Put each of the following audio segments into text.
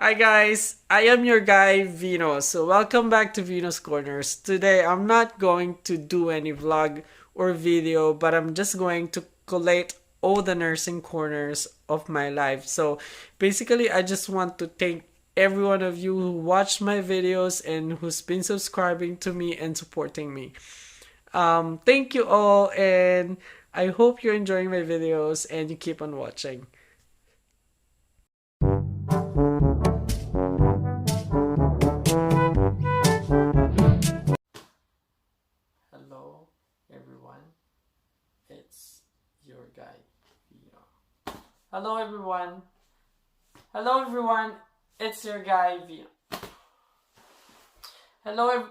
Hi guys, I am your guy Vino. So welcome back to Vinos Corners. Today I'm not going to do any vlog or video, but I'm just going to collate all the nursing corners of my life. So basically I just want to thank every one of you who watched my videos and who's been subscribing to me and supporting me. Thank you all, and I hope you're enjoying my videos and you keep on watching. Hello, everyone. It's your guy, Vino. Hello, everyone. Hello, everyone. It's your guy, Vino. Hello,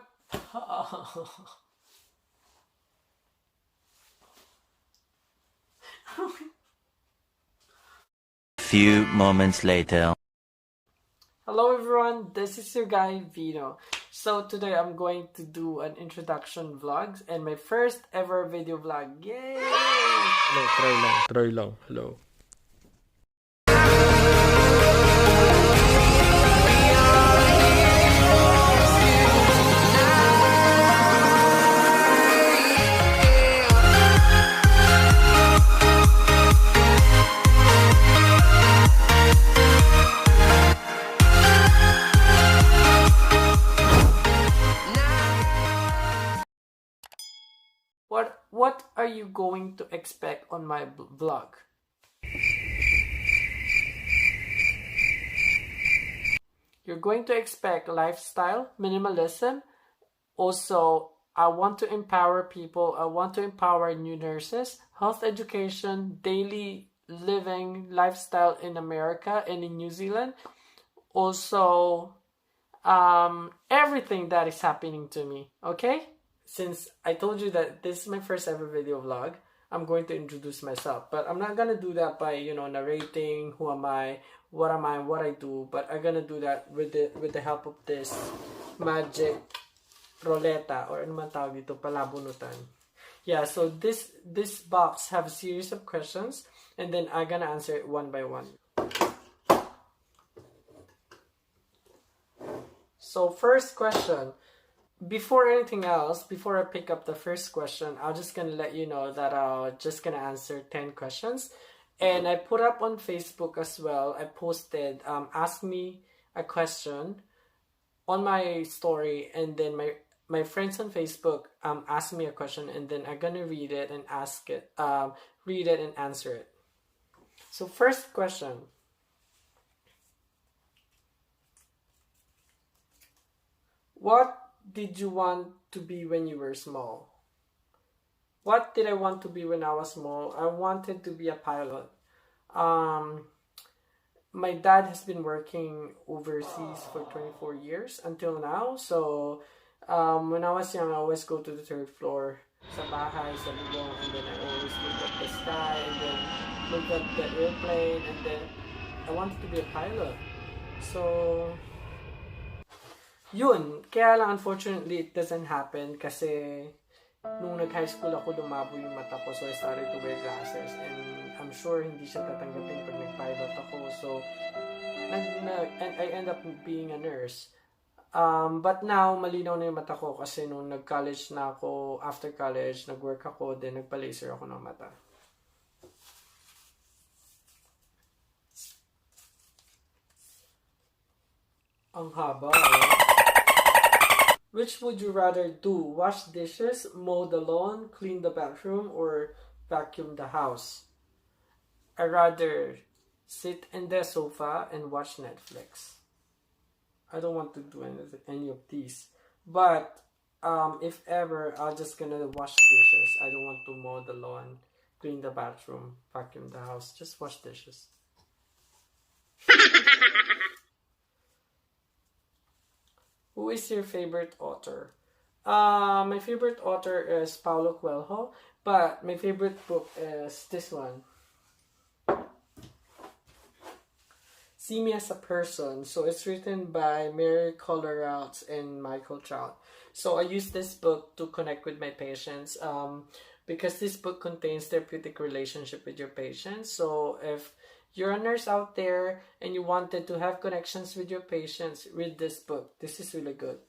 Few moments later. Hello, everyone. This is your guy, Vino. So today I'm going to do an introduction vlogs and my first ever video vlog. Yay! Hello, try lang. Hello. What are you going to expect on my vlog? You're going to expect lifestyle, minimalism. Also, I want to empower people. I want to empower new nurses, health education, daily living lifestyle in America and in New Zealand. Also, everything that is happening to me. Okay? Since I told you that this is my first ever video vlog, I'm going to introduce myself. But I'm not gonna do that by, narrating who am I, what I do. But I'm gonna do that with the help of this magic roleta, or ano man tawag dito, palabunutan. Yeah, so this box have a series of questions, and then I'm gonna answer it one by one. So first question. Before anything else, before I pick up the first question, I'm just gonna let you know that I'm just gonna answer 10 questions. And I put up on Facebook as well, I posted, ask me a question on my story, and then my friends on Facebook asked me a question, and then I'm gonna read it and read it and answer it. So first question. What did you want to be when you were small? What did I want to be when I was small? I wanted to be a pilot. My dad has been working overseas for 24 years until now. So when I was young, I always go to the third floor sa bahay, sa bubong, and then I always look at the sky, and then look at the airplane, and then I wanted to be a pilot. So yun, kaya lang unfortunately it doesn't happen kasi nung nag-high school ako lumabo yung mata ko, so I started to wear glasses, and I'm sure hindi siya tatanggapin pag nag-pilot ako, so and I end up being a nurse. But now malinaw na yung mata ko kasi nung nag-college na ako, after college nag-work ako, then nagpa-laser ako ng mata. Ang haba. Which would you rather do? Wash dishes, mow the lawn, clean the bathroom, or vacuum the house? I'd rather sit in the sofa and watch Netflix. I don't want to do any of these. But if ever, I'm just gonna wash dishes. I don't want to mow the lawn, clean the bathroom, vacuum the house. Just wash dishes. Who is your favorite author? My favorite author is Paulo Coelho, but my favorite book is this one. See Me as a Person. So it's written by Mary Collerouts and Michael Trout. So I use this book to connect with my patients because this book contains therapeutic relationship with your patients. So if you're a nurse out there and you wanted to have connections with your patients, read this book. This is really good.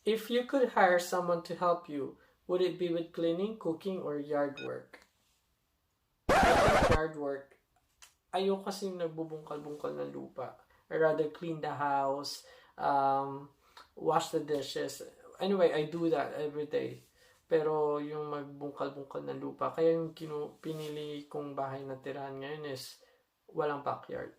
If you could hire someone to help you, would it be with cleaning, cooking, or yard work? I think yard work. Ayoko kasi nagbubungkal-bungkal ng lupa. I rather clean the house, wash the dishes. Anyway, I do that every day. Pero yung magbungkal-bungkal ng lupa, kaya yung pinili kong bahay na tirahan ngayon is walang backyard.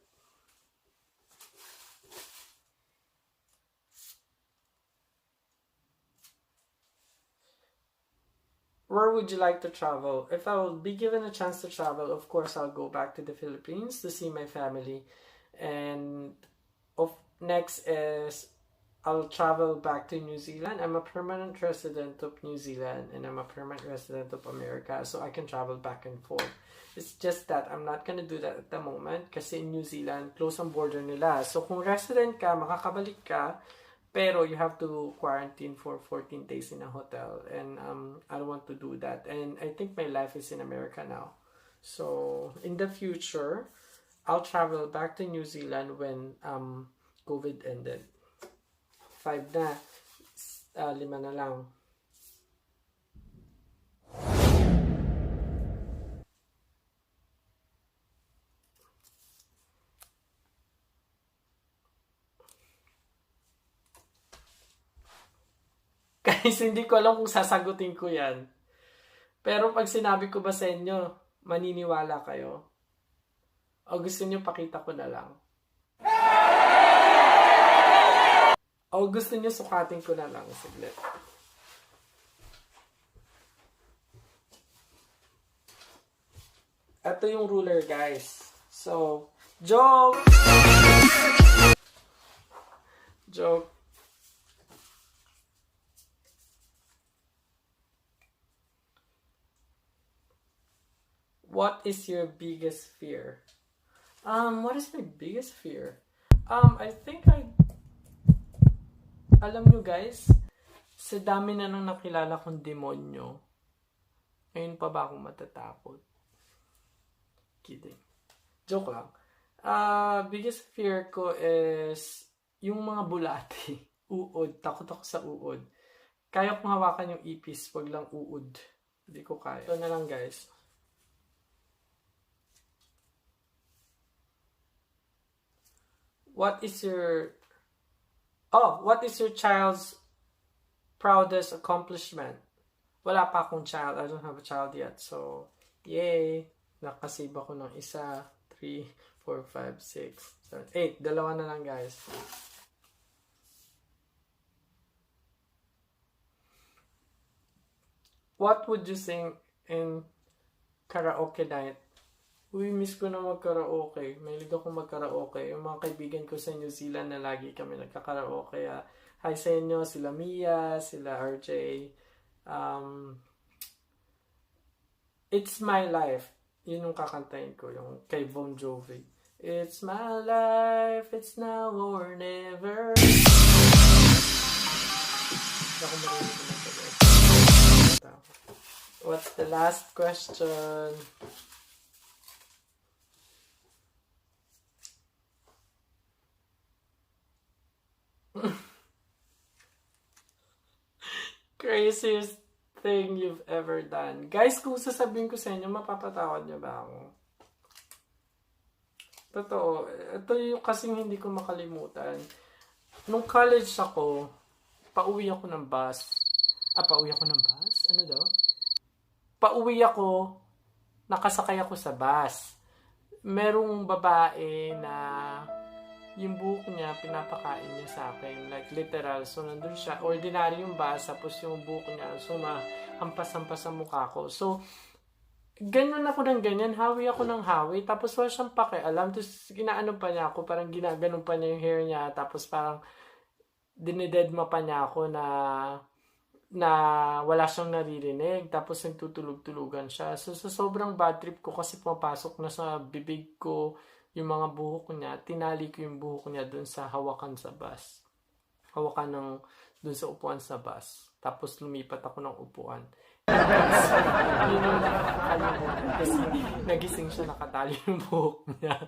Where would you like to travel? If I will be given a chance to travel, of course, I'll go back to the Philippines to see my family. And next is I'll travel back to New Zealand. I'm a permanent resident of New Zealand and I'm a permanent resident of America, so I can travel back and forth. It's just that I'm not gonna do that at the moment kasi in New Zealand, close ang border nila. So kung resident ka, makakabalik ka, pero you have to quarantine for 14 days in a hotel. And I don't want to do that. And I think my life is in America now. So in the future, I'll travel back to New Zealand when COVID ended. 5 na. 5 na lang. Guys, hindi ko alam kung sasagutin ko yan. Pero pag sinabi ko ba sa inyo, maniniwala kayo? O gusto nyo pakita ko na lang? O gusto nyo sukatin ko na lang? Saglit. Ito yung ruler, guys. So, joke! Joke. What is your biggest fear? What is my biggest fear? I think alam nyo guys, sa dami na nang nakilala kong demonyo, ngayon pa ba akong matatakot? Kidding. Joke lang. Biggest fear ko is yung mga bulati. Uod. Takot ako sa uod. Kaya kong hawakan yung ipis, wag lang uod. Hindi ko kaya. Ito na lang guys. What is your child's proudest accomplishment? Wala pa akong child. I don't have a child yet. So, yay! Nakasave ako ng 1, 3, 4, 5, 6, 7, 8. Dalawa na lang, guys. What would you sing in karaoke night? Uy, miss ko na mag-karaoke. Mahilig ako mag-karaoke. Yung mga kaibigan ko sa New Zealand na lagi kami nagka-karaoke. Hi sa inyo, sila Mia, sila RJ. It's My Life. Yun yung kakantahin ko, yung kay Bon Jovi. It's my life, it's now or never. What's the last question? Craziest thing you've ever done. Guys, kung sasabihin ko sa inyo, mapapatawad niyo ba ako? Totoo. Ito yung kasing hindi ko makalimutan. Nung college ako, pauwi ako ng bus. Pauwi ako ng bus? Ano daw? Pauwi ako, nakasakay ako sa bus. Merong babae na yung buhok niya, pinapakain niya sa akin. Like, literal. So, nandun siya. Ordinary yung bus, tapos yung buhok niya, so, hampas-hampas sa mukha ko. So, ganyan ako ng ganyan. Hawi ako ng hawi. Tapos, wala siyang pakialam. Tapos, ginaano pa niya ako. Parang ginaganon pa niya yung hair niya. Tapos, parang dinidedma pa niya ako na wala siyang naririnig. Tapos, nagtutulog-tulugan siya. So, sobrang bad trip ko kasi pumapasok na sa bibig ko yung mga buhok niya, tinali ko yung buhok niya dun sa hawakan sa bus. Hawakan dun sa upuan sa bus. tapos lumipat ako ng upuan. Yun yung nakakalimutan kasi nagising siya, nakatali yung buhok niya.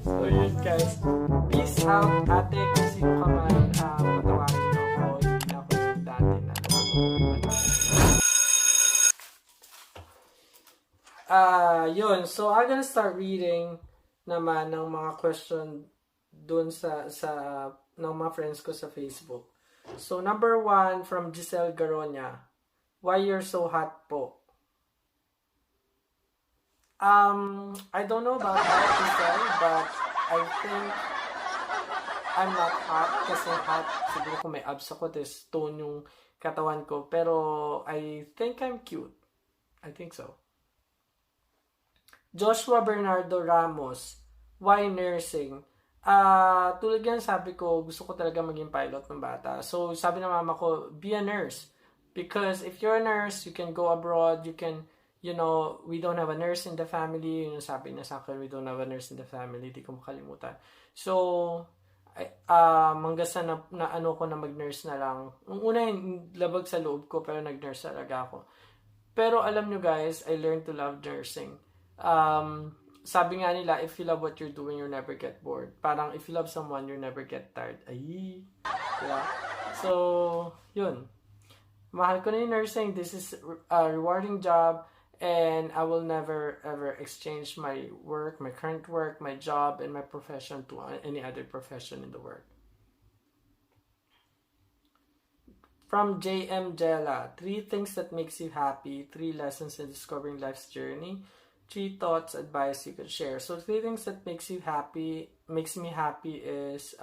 So yun guys, peace out ate kung sino ka man, patawarin niyo ako, hindi na ako yung dati na yun, so I'm gonna start reading naman ng mga question dun sa ng mga friends ko sa Facebook. So number 1 from Giselle Garonia, why you're so hot po? I don't know about that, Giselle, but I think I'm not hot kasi hot siguro kung may abs ako, this tone yung katawan ko, pero I think I'm cute. I think so. Joshua Bernardo Ramos, why nursing? Tulad yan sabi ko, gusto ko talaga maging pilot ng bata. So sabi ng mama ko, be a nurse. Because if you're a nurse, you can go abroad, you can, you know, we don't have a nurse in the family. Yun yung sabi na sa akin, we don't have a nurse in the family. Di ko makalimutan. So, manggasan na ano ko na mag-nurse na lang. Nung una, labag sa loob ko, pero nag-nurse talaga ako. Pero alam nyo guys, I learned to love nursing. Sabi nga nila, if you love what you're doing, you'll never get bored. Parang if you love someone, you'll never get tired. Ay, yeah. So, yun. Mahal ko na yung nursing. This is a rewarding job. And I will never ever exchange my work, my current work, my job, and my profession to any other profession in the world. From JM Jella, 3 things that makes you happy, 3 lessons in discovering life's journey, 3 thoughts, advice you could share. So 3 things that makes me happy is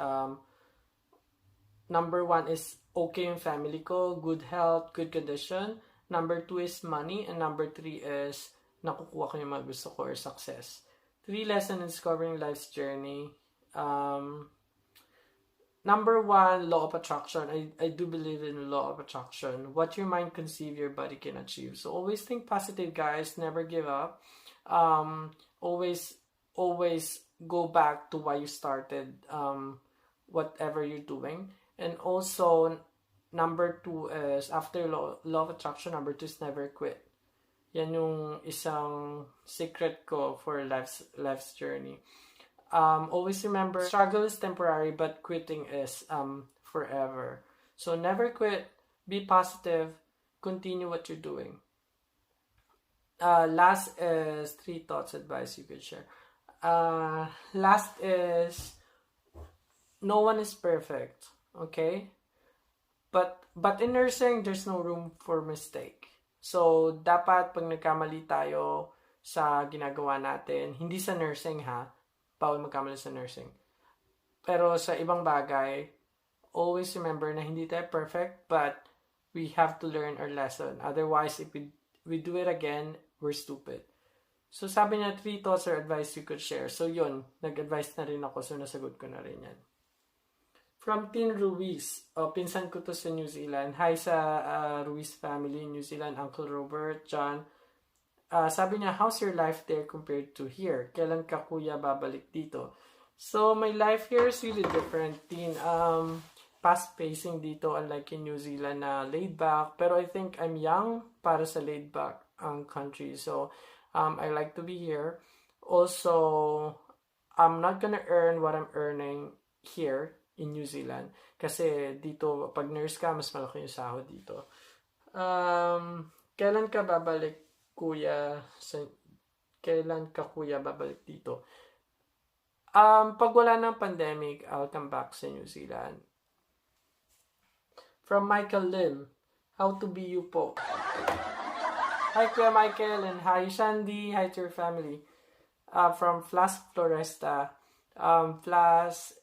number 1 is okay yung family ko, good health, good condition. Number 2 is money, and number 3 is nakukuha ko yung mga gusto ko or success. 3 lessons in discovering life's journey. Number 1, law of attraction. I do believe in law of attraction. What your mind conceives, your body can achieve. So always think positive, guys. Never give up. Always go back to why you started whatever you're doing. And also, number 2 is, after law of attraction, number 2 is never quit. Yan yung isang secret ko for life's journey. Always remember, struggle is temporary, but quitting is forever. So never quit, be positive, continue what you're doing. Last is 3 thoughts, advice you could share. Last is, no one is perfect, okay? But in nursing, there's no room for mistake. So, dapat pag nagkamali tayo sa ginagawa natin, hindi sa nursing ha, bawal magkamali sa nursing. Pero sa ibang bagay, always remember na hindi tayo perfect, but we have to learn our lesson. Otherwise, if we do it again, we're stupid. So, sabi niya, 3 thoughts or advice you could share. So, yun, nag-advise na rin ako, so nasagot ko na rin yan. From Tin Ruiz, pinsan ko to sa New Zealand. Hi sa Ruiz family, New Zealand, Uncle Robert, John. Sabi niya, how's your life there compared to here? Kailan ka kuya babalik dito? So, my life here is really different, Tin. Fast-pacing dito, unlike in New Zealand na laid back. Pero I think I'm young para sa laid back country. So, I like to be here. Also, I'm not gonna earn what I'm earning here in New Zealand. Kasi dito, pag nurse ka, mas malaki yung sahod dito. Kailan ka babalik, kuya? Kailan ka, kuya, babalik dito? Pag wala ng pandemic, I'll come back sa New Zealand. From Michael Lim, how to be you po? Hi, Kuya Michael, and hi, Shandy. Hi to your family. From Flas Floresta. Flas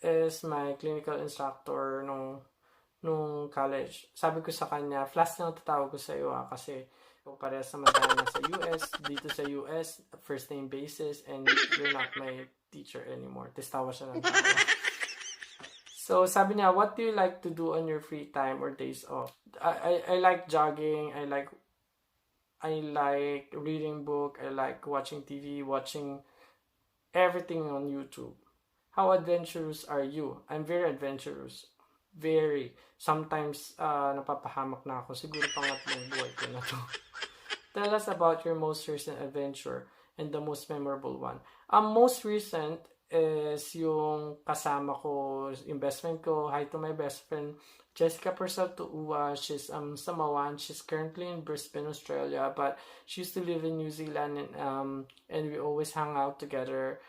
is my clinical instructor nung college. Sabi ko sa kanya, Flas na tatawag ko sa iyo kasi parehas naman tayo nasa US. Dito sa US, first name basis, and you're not my teacher anymore. Testawa siya ng tawa. So, sabi niya, what do you like to do on your free time or days off? I like jogging. I like reading book. I like watching TV, watching everything on YouTube. How adventurous are you? I'm very adventurous. Very. Sometimes, napapahamak na ako. Siguro pangatlong buhay ko na to. Tell us about your most recent adventure and the most memorable one. Most recent is yung kasama ko, investment ko. Hi to my best friend, Jessica Purcell Tuua. She's Samoan. She's currently in Brisbane, Australia, but she used to live in New Zealand, and we always hang out together.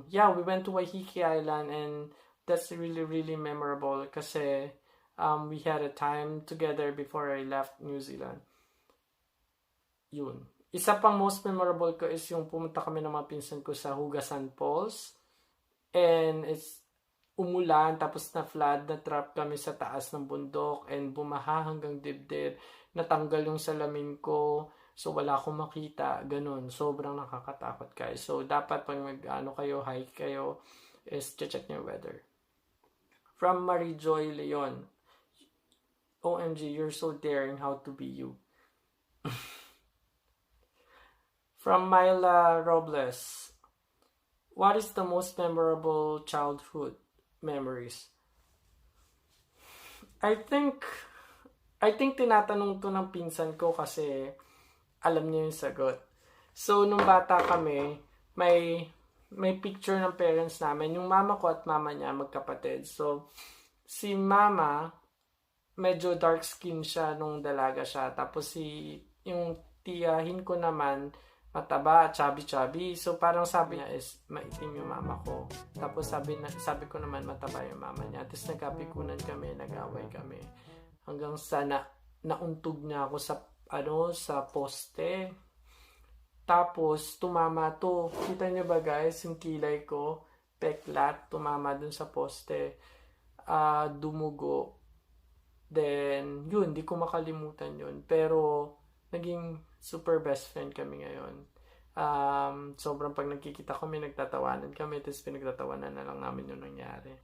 Yeah, we went to Waiheke Island, and that's really, really memorable kasi we had a time together before I left New Zealand. Yun. Isa pang most memorable ko is yung pumunta kami ng mga pinsan ko sa Hugasan Falls. And it's umulan, tapos na-flood, na-trap kami sa taas ng bundok, and bumaha hanggang dibdib. Natanggal yung salamin ko, so wala akong makita. Ganun. Sobrang nakakatakot, guys. So, dapat pag hike kayo, is check nyo yung weather. From Marie Joy Leon. OMG, you're so daring. How to be you. From Myla Robles. What is the most memorable childhood memories? I think tinatanong to ng pinsan ko kasi alam niya yung sagot. So, nung bata kami, may picture ng parents namin. Yung mama ko at mama niya, magkapatid. So, si mama, medyo dark skin siya nung dalaga siya. Tapos yung tiyahin ko naman, mataba, chubby. So, parang sabi niya is, maitim yung mama ko. Tapos sabi ko naman, mataba yung mama niya. Tapos nagkapikunan kami, nag-away kami. Hanggang sa nauntog niya ako sa poste. Tapos, tumama to. Kita niyo ba guys, yung kilay ko, peklat, tumama dun sa poste. Dumugo. Then, yun, di ko makalimutan yun. Pero, naging super best friend kami ngayon. Sobrang pag nagkikita kami, nagtatawanan kami, tapos pinagtatawanan na lang namin yung nangyari.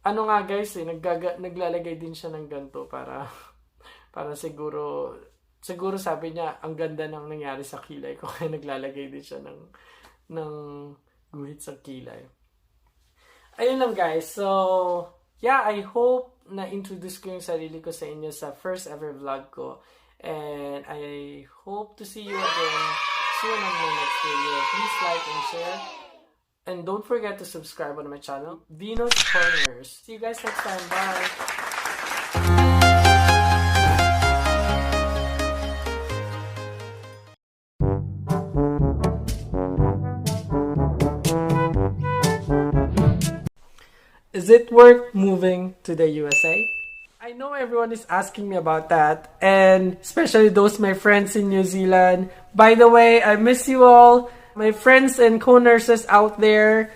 Ano nga guys, naglalagay din siya ng ganito para siguro sabi niya, ang ganda ng nangyari sa kilay ko, kaya naglalagay din siya ng guhit sa kilay. Ayun lang guys, so yeah, I hope na introduce ko yung sarili ko sa inyo sa first ever vlog ko. And I hope to see you again soon on my next video. Please like and share. And don't forget to subscribe on my channel, Vinos Corners. See you guys next time. Bye! Is it worth moving to the USA? I know everyone is asking me about that, and especially those my friends in New Zealand. By the way, I miss you all. My friends and co-nurses out there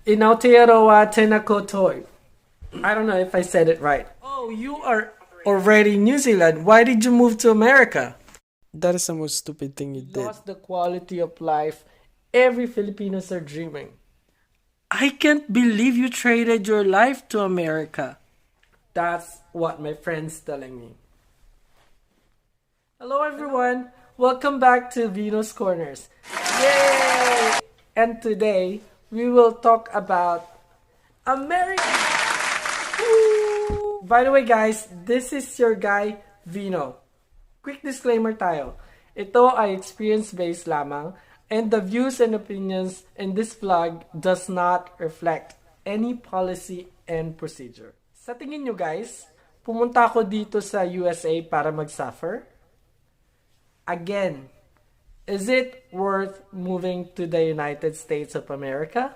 in Aotearoa Tenakotoi. I don't know if I said it right. Oh, you are already in New Zealand. Why did you move to America? That is the most stupid thing you did. Lost the quality of life every Filipinos are dreaming. I can't believe you traded your life to America. That's what my friend's telling me. Hello everyone! Welcome back to Vinos Corners. Yay! And today, we will talk about America! Woo! By the way guys, this is your guy, Vino. Quick disclaimer tayo. Ito ay experience-based lamang, and the views and opinions in this vlog does not reflect any policy and procedure. Sa tingin nyo guys, pumunta ako dito sa USA para mag-suffer? Again, is it worth moving to the United States of America?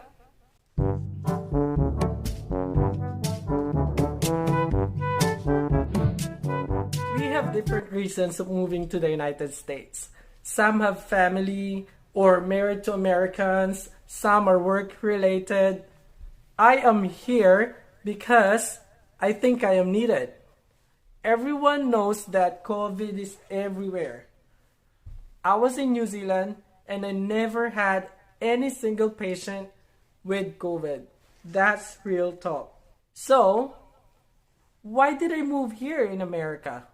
We have different reasons of moving to the United States. Some have family or married to Americans. Some are work-related. I am here because I think I am needed. Everyone knows that COVID is everywhere. I was in New Zealand and I never had any single patient with COVID. That's real talk. So, why did I move here in America?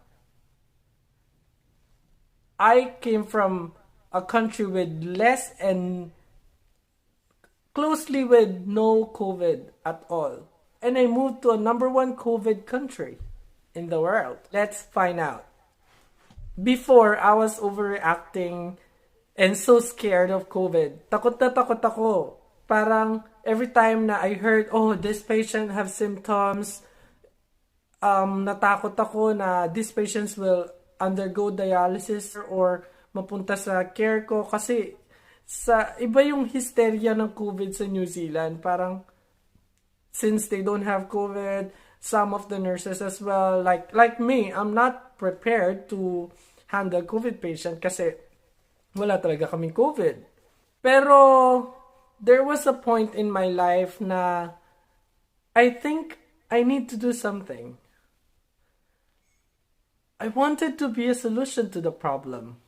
I came from a country with less and closely with no COVID at all. and I moved to a #1 COVID country in the world. Let's find out. Before, I was overreacting and so scared of COVID. Takot na takot ako. Parang every time na I heard, oh, this patient have symptoms, natakot ako na these patients will undergo dialysis or mapunta sa care ko kasi sa iba yung hysteria ng COVID sa New Zealand. Parang since they don't have COVID, some of the nurses as well, like me, I'm not prepared to handle COVID patient kasi wala talaga kaming COVID. Pero there was a point in my life na I think I need to do something. I wanted to be a solution to the problem.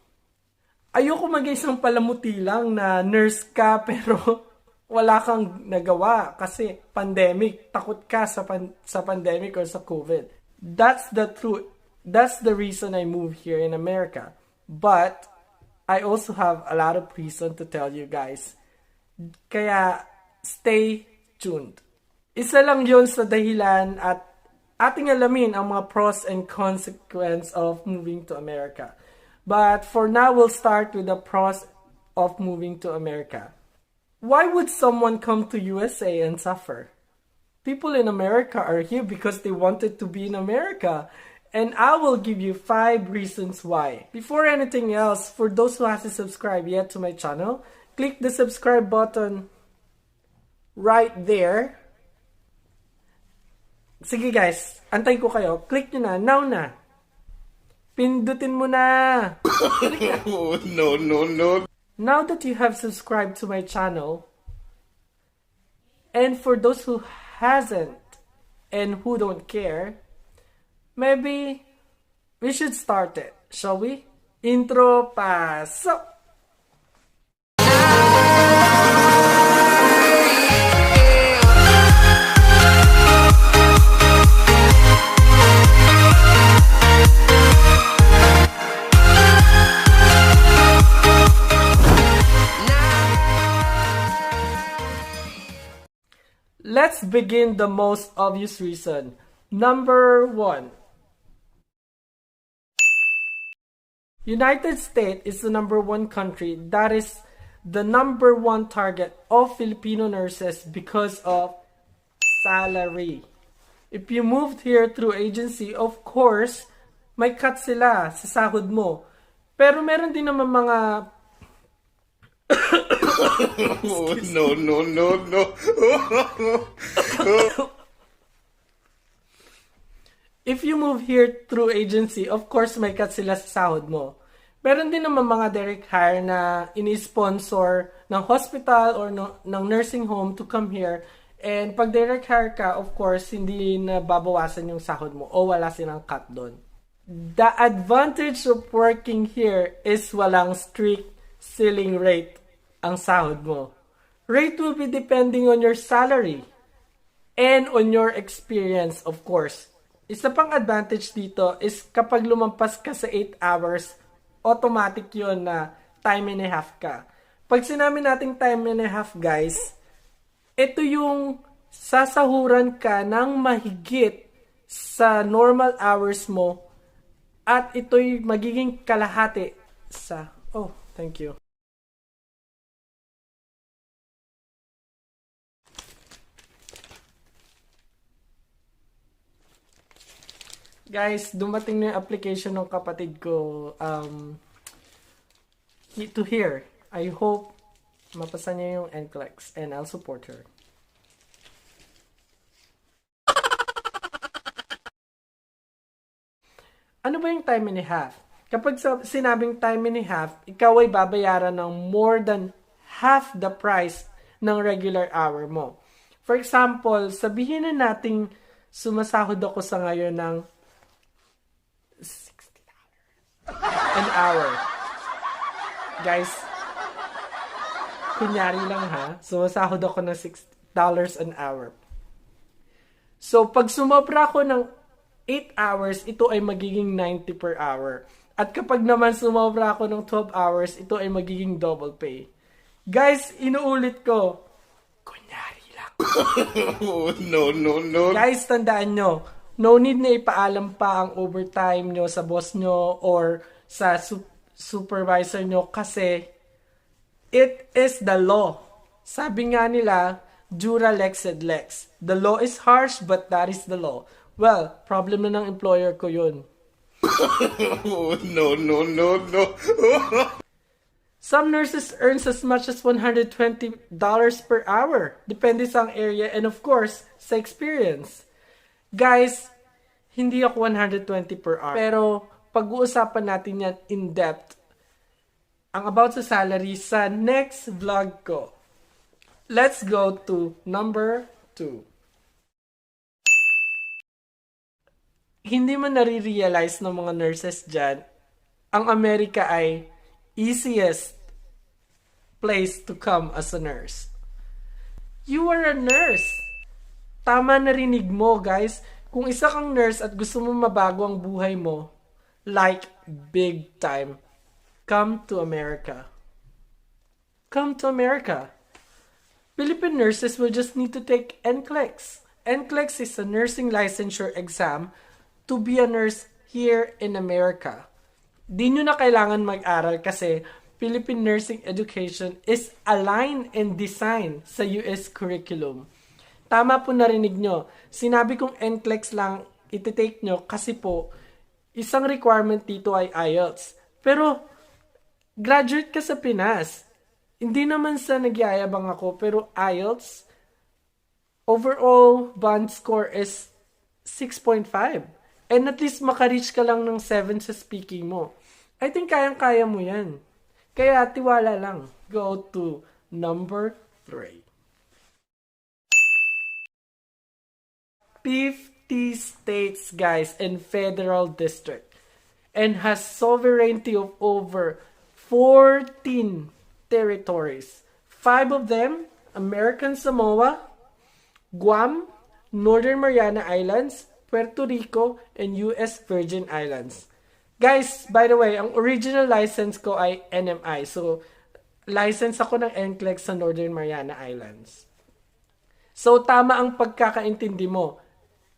Ayoko maging isang palamuti lang na nurse ka pero wala kang nagawa kasi pandemic. Takot ka sa pandemic or sa COVID. That's the truth. That's the reason I moved here in America. But I also have a lot of reason to tell you guys. Kaya stay tuned. Isa lang yon sa dahilan at ating alamin ang mga pros and consequences of moving to America. But for now, we'll start with the pros of moving to America. Why would someone come to USA and suffer? People in America are here because they wanted to be in America. And I will give you 5 reasons why. Before anything else, for those who hasn't subscribed yet to my channel, click the subscribe button right there. Sige guys, antayin ko kayo. Click nyo na, now na. Pindutin mo na. No. Now that you have subscribed to my channel, and for those who hasn't and who don't care, maybe we should start it, shall we? Intro paso! Let's begin the most obvious reason. Number 1. United States is the #1 country that is the #1 target of Filipino nurses because of salary. If you moved here through agency, of course, may cut sila sa sahod mo. Pero meron din naman mga No. If you move here through agency, of course may cut sila sa sahod mo. Meron din naman mga direct hire na ini-sponsor ng hospital or ng nursing home to come here. And pag direct hire ka, of course, hindi na babawasan yung sahod mo o wala silang cut doon. The advantage of working here is walang strict ceiling rate ang sahod mo. Rate will be depending on your salary and on your experience, of course. Isa pang advantage dito is kapag lumampas ka sa 8 hours, automatic yun na time and a half ka. Pag sinabi nating time and a half, guys, ito yung sasahuran ka ng mahigit sa normal hours mo at ito'y magiging kalahati sa... Oh, thank you. Guys, dumating na yung application ng kapatid ko to here. I hope mapasa niya yung NCLEX and I'll support her. Ano ba yung time and a half? Kapag sinabing time and a half, ikaw ay babayaran ng more than half the price ng regular hour mo. For example, sabihin na nating sumasahod ako sa ngayon ng $60 an hour. Guys, kunyari lang ha, sumasahod ako ng $6 an hour. So, pag sumobra ako ng 8 hours, ito ay magiging 90 per hour. At kapag naman sumobra ako ng 12 hours, ito ay magiging double pay. Guys, inuulit ko, kunyari lang. No. Guys, tandaan nyo, no need na ipaalam pa ang overtime nyo sa boss nyo or sa supervisor nyo kasi it is the law. Sabi nga nila, Jura lex sed lex. The law is harsh but that is the law. Well, problem na ng employer ko yun. No. Some nurses earns as much as $120 per hour. Depende sa area and of course, sa experience. Guys, hindi ako 120 per hour. Pero pag-uusapan natin yan in depth. Ang about sa salary sa next vlog ko. Let's go to number 2. Hindi mo nare-realize ng mga nurses dyan, ang Amerika ay easiest place to come as a nurse. You are a nurse. Tama narinig mo, guys. Kung isa kang nurse at gusto mo mabago ang buhay mo, like big time, come to America. Come to America. Philippine nurses will just need to take NCLEX. NCLEX is a nursing licensure exam to be a nurse here in America. Di nyo na kailangan mag-aral kasi Philippine nursing education is aligned and designed sa US curriculum. Tama po narinig nyo. Sinabi kong NCLEX lang iti-take nyo kasi po isang requirement dito ay IELTS. Pero graduate ka sa Pinas. Hindi naman sa nagyayabang ako pero IELTS overall band score is 6.5. And at least maka-reach ka lang ng 7 sa speaking mo. I think kayang-kaya mo yan. Kaya tiwala lang. Go to number 3. 50 states, guys, and federal district. And has sovereignty of over 14 territories. 5 of them, American Samoa, Guam, Northern Mariana Islands, Puerto Rico, and US Virgin Islands. Guys, by the way, ang original license ko ay NMI. So, license ako ng NCLEX sa Northern Mariana Islands. So, tama ang pagkakaintindi mo.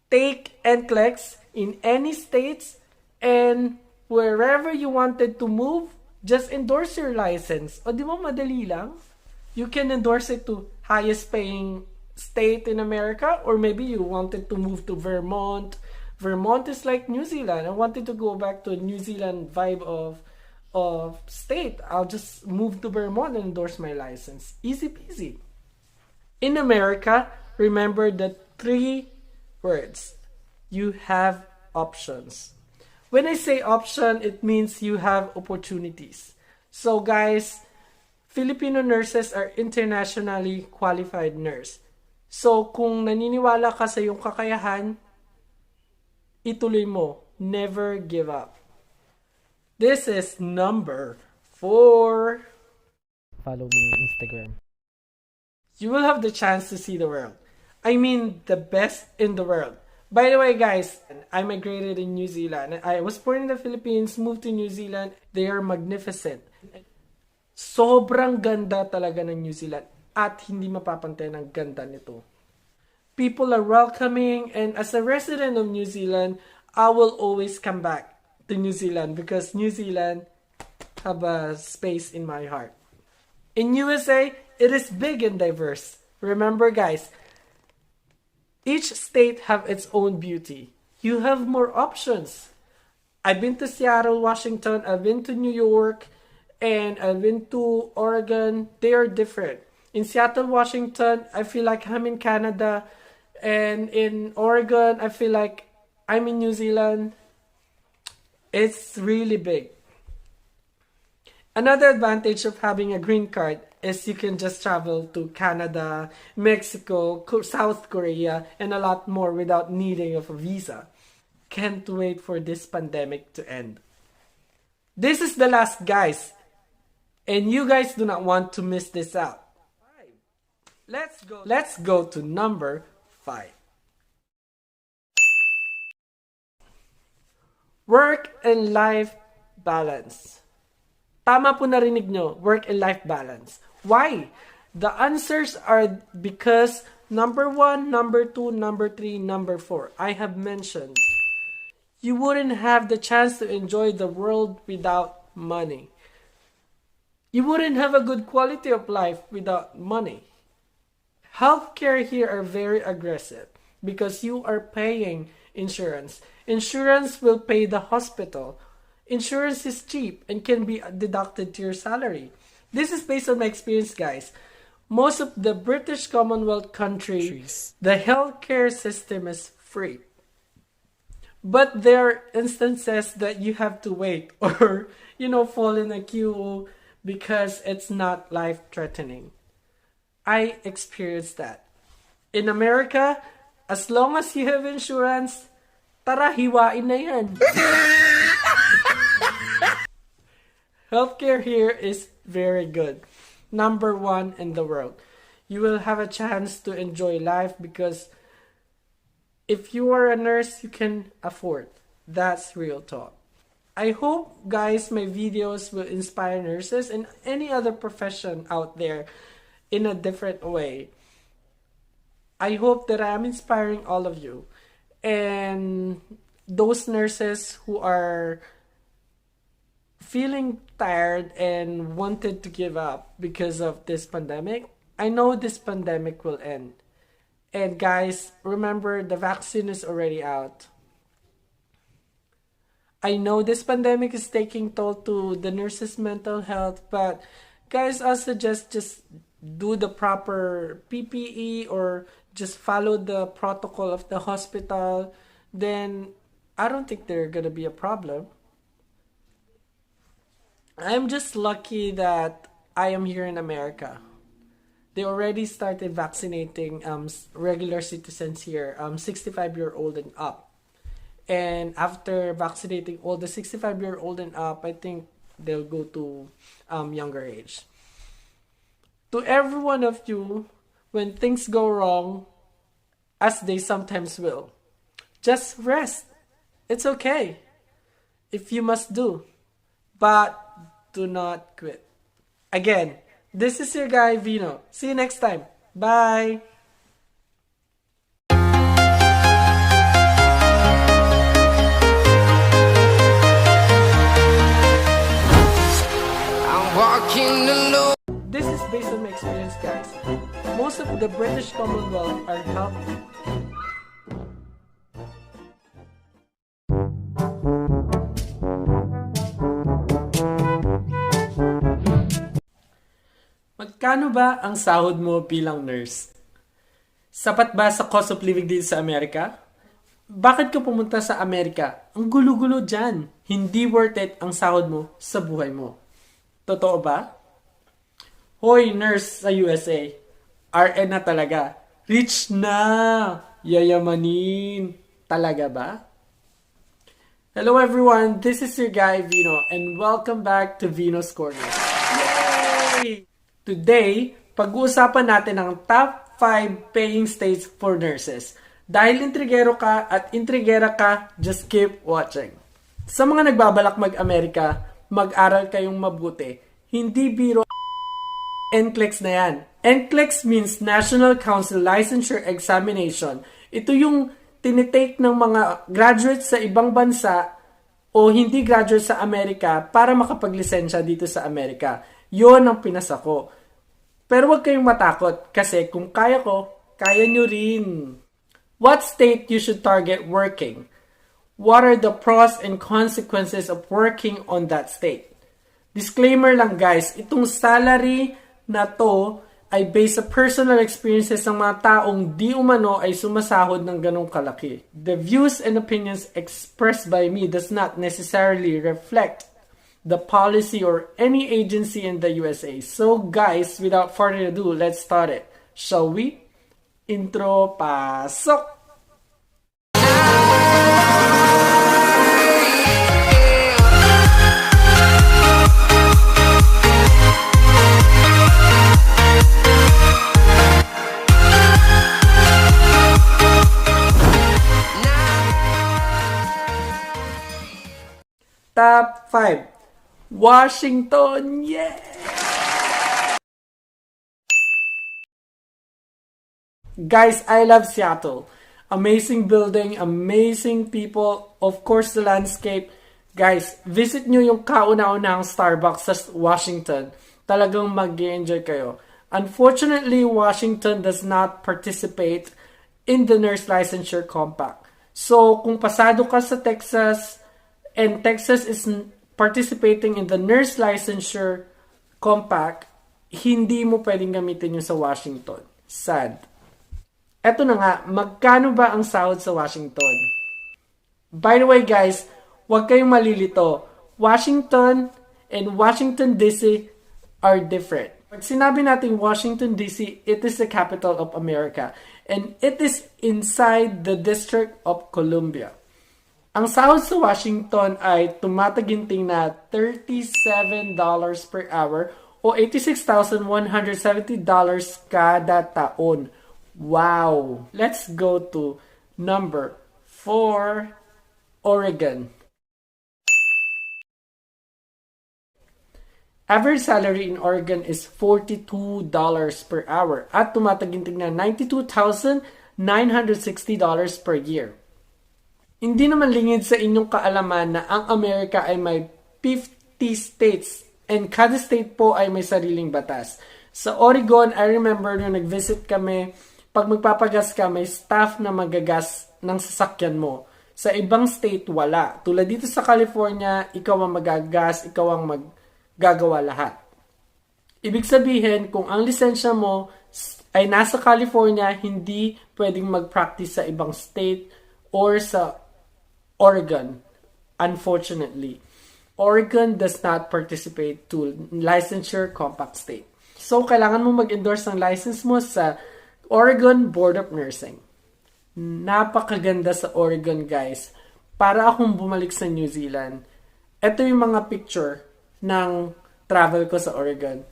Take NCLEX in any states and wherever you wanted to move, just endorse your license. O di mo madali lang? You can endorse it to highest paying state in America, or maybe you wanted to move to Vermont. Vermont is like New Zealand. I wanted to go back to a New Zealand vibe of state. I'll just move to Vermont and endorse my license. Easy peasy. In America, remember the 3 words. You have options. When I say option, it means you have opportunities. So guys, Filipino nurses are internationally qualified nurse. So, kung naniniwala ka sa iyong kakayahan, ituloy mo. Never give up. This is number 4. Follow me on Instagram. You will have the chance to see the world. I mean, the best in the world. By the way, guys, I migrated in New Zealand. I was born in the Philippines, moved to New Zealand. They are magnificent. Sobrang ganda talaga ng New Zealand. At hindi mapapantay ng ganda nito. People are welcoming, and as a resident of New Zealand, I will always come back to New Zealand because New Zealand have a space in my heart. In USA, it is big and diverse. Remember, guys, each state have its own beauty. You have more options. I've been to Seattle, Washington. I've been to New York, and I've been to Oregon. They are different. In Seattle, Washington, I feel like I'm in Canada. And in Oregon, I feel like I'm in New Zealand. It's really big. Another advantage of having a green card is you can just travel to Canada, Mexico, South Korea, and a lot more without needing of a visa. Can't wait for this pandemic to end. This is the last, guys. And you guys do not want to miss this out. Let's go to number 5. Work and life balance. Tama po narinig nyo, work and life balance. Why? The answers are because number 1, number 2, number 3, number 4, I have mentioned. You wouldn't have the chance to enjoy the world without money. You wouldn't have a good quality of life without money. Healthcare here are very aggressive because you are paying insurance. Insurance will pay the hospital. Insurance is cheap and can be deducted to your salary. This is based on my experience, guys. Most of the British Commonwealth countries, the healthcare system is free. But there are instances that you have to wait or, fall in a queue because it's not life-threatening. I experienced that. In America, as long as you have insurance, tara, hiwain na yan. Healthcare here is very good. Number 1 in the world. You will have a chance to enjoy life because if you are a nurse, you can afford. That's real talk. I hope, guys, my videos will inspire nurses and any other profession out there in a different way. I hope that I'm inspiring all of you. And those nurses who are feeling tired and wanted to give up because of this pandemic, I know this pandemic will end. And guys, remember, the vaccine is already out. I know this pandemic is taking toll to the nurses' mental health, but guys, I suggest just do the proper PPE or just follow the protocol of the hospital. Then I don't think there's gonna be a problem. I'm just lucky that I am here in America. They already started vaccinating regular citizens here, 65-year-old and up. And after vaccinating all the 65-year-old and up, I think they'll go to younger age. To every one of you, when things go wrong, as they sometimes will, just rest. It's okay if you must do, but do not quit. Again, this is your guy Vino. See you next time. Bye. Walking alone. This is based on my experience, guys. Most of the British Commonwealth are healthy. Magkano ba ang sahod mo bilang nurse? Sapat ba sa cost of living dito sa Amerika? Bakit ka pumunta sa Amerika? Ang gulo-gulo dyan. Hindi worth it ang sahod mo sa buhay mo. Totoo ba? Hoy, nurse sa USA. RN na talaga. Rich na. Yayamanin. Talaga ba? Hello everyone, this is your guy Vino and welcome back to Vinos Corners. Yay! Today, pag-uusapan natin ang top 5 paying states for nurses. Dahil intrigero ka at intrigera ka, just keep watching. Sa mga nagbabalak mag-Amerika, mag-aral kayong mabuti. Hindi biro. NCLEX na yan. NCLEX means National Council Licensure Examination. Ito yung tinitake ng mga graduates sa ibang bansa o hindi graduate sa Amerika para makapaglisensya dito sa Amerika. Yon ang pinasa ko. Pero huwag kayong matakot kasi kung kaya ko, kaya nyo rin. What state you should target working? What are the pros and consequences of working on that state? Disclaimer lang guys, itong salary na to ay based sa personal experiences ng mga taong di umano ay sumasahod ng ganong kalaki. The views and opinions expressed by me does not necessarily reflect the policy or any agency in the USA. So guys, without further ado, let's start it. Shall we? Intro, pasok! Top 5. Washington, yeah! Guys, I love Seattle. Amazing building, amazing people, of course the landscape. Guys, visit nyo yung kauna-unahang Starbucks sa Washington. Talagang mag-enjoy kayo. Unfortunately, Washington does not participate in the nurse licensure compact. So, kung pasado ka sa Texas and Texas is participating in the nurse licensure compact, hindi mo pwedeng gamitin yung sa Washington. Sad. Eto na nga, magkano ba ang sahod sa Washington? By the way guys, huwag kayong malilito. Washington and Washington DC are different. Pag sinabi natin Washington DC, it is the capital of America. And it is inside the District of Columbia. Ang sahod sa Washington ay tumataginting na $37 per hour o $86,170 kada taon. Wow! Let's go to number 4, Oregon. Average salary in Oregon is $42 per hour at tumataginting na $92,960 per year. Hindi naman lingid sa inyong kaalaman na ang Amerika ay may 50 states and kada state po ay may sariling batas. Sa Oregon, I remember nung nag-visit kami, pag magpapagas ka, may staff na magagas ng sasakyan mo. Sa ibang state, wala. Tulad dito sa California, ikaw ang magagas, ikaw ang maggagawa lahat. Ibig sabihin, kung ang lisensya mo ay nasa California, hindi pwedeng mag-practice sa ibang state or sa Oregon, unfortunately. Oregon does not participate to licensure compact state. So, kailangan mo mag-endorse ng license mo sa Oregon Board of Nursing. Napakaganda sa Oregon, guys. Para akong bumalik sa New Zealand. Ito yung mga picture ng travel ko sa Oregon.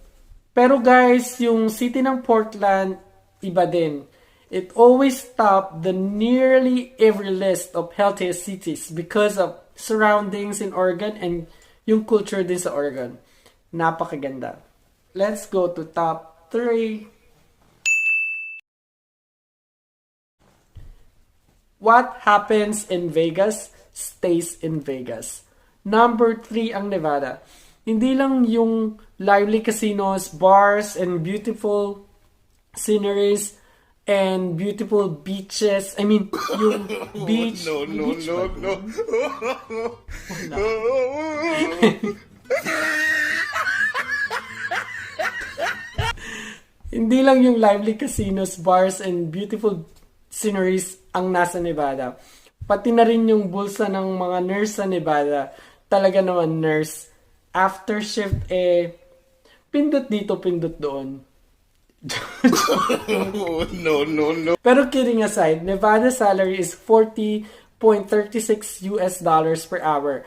Pero guys, yung city ng Portland, iba din. It always top the nearly every list of healthiest cities because of surroundings in Oregon and yung culture din sa Oregon. Napakaganda. Let's go to top 3. What happens in Vegas stays in Vegas. Number 3 ang Nevada. Hindi lang yung lively casinos, bars, and beautiful sceneries, and beautiful beaches. I mean, yung beach. No. Hindi lang yung lively casinos, bars, and beautiful sceneries ang nasa Nevada. Pati na rin yung bulsa ng mga nurse sa Nevada. Talaga naman nurse. After shift, pindot dito, pindot doon. No. Pero kidding aside, Nevada salary is $40.36 per hour.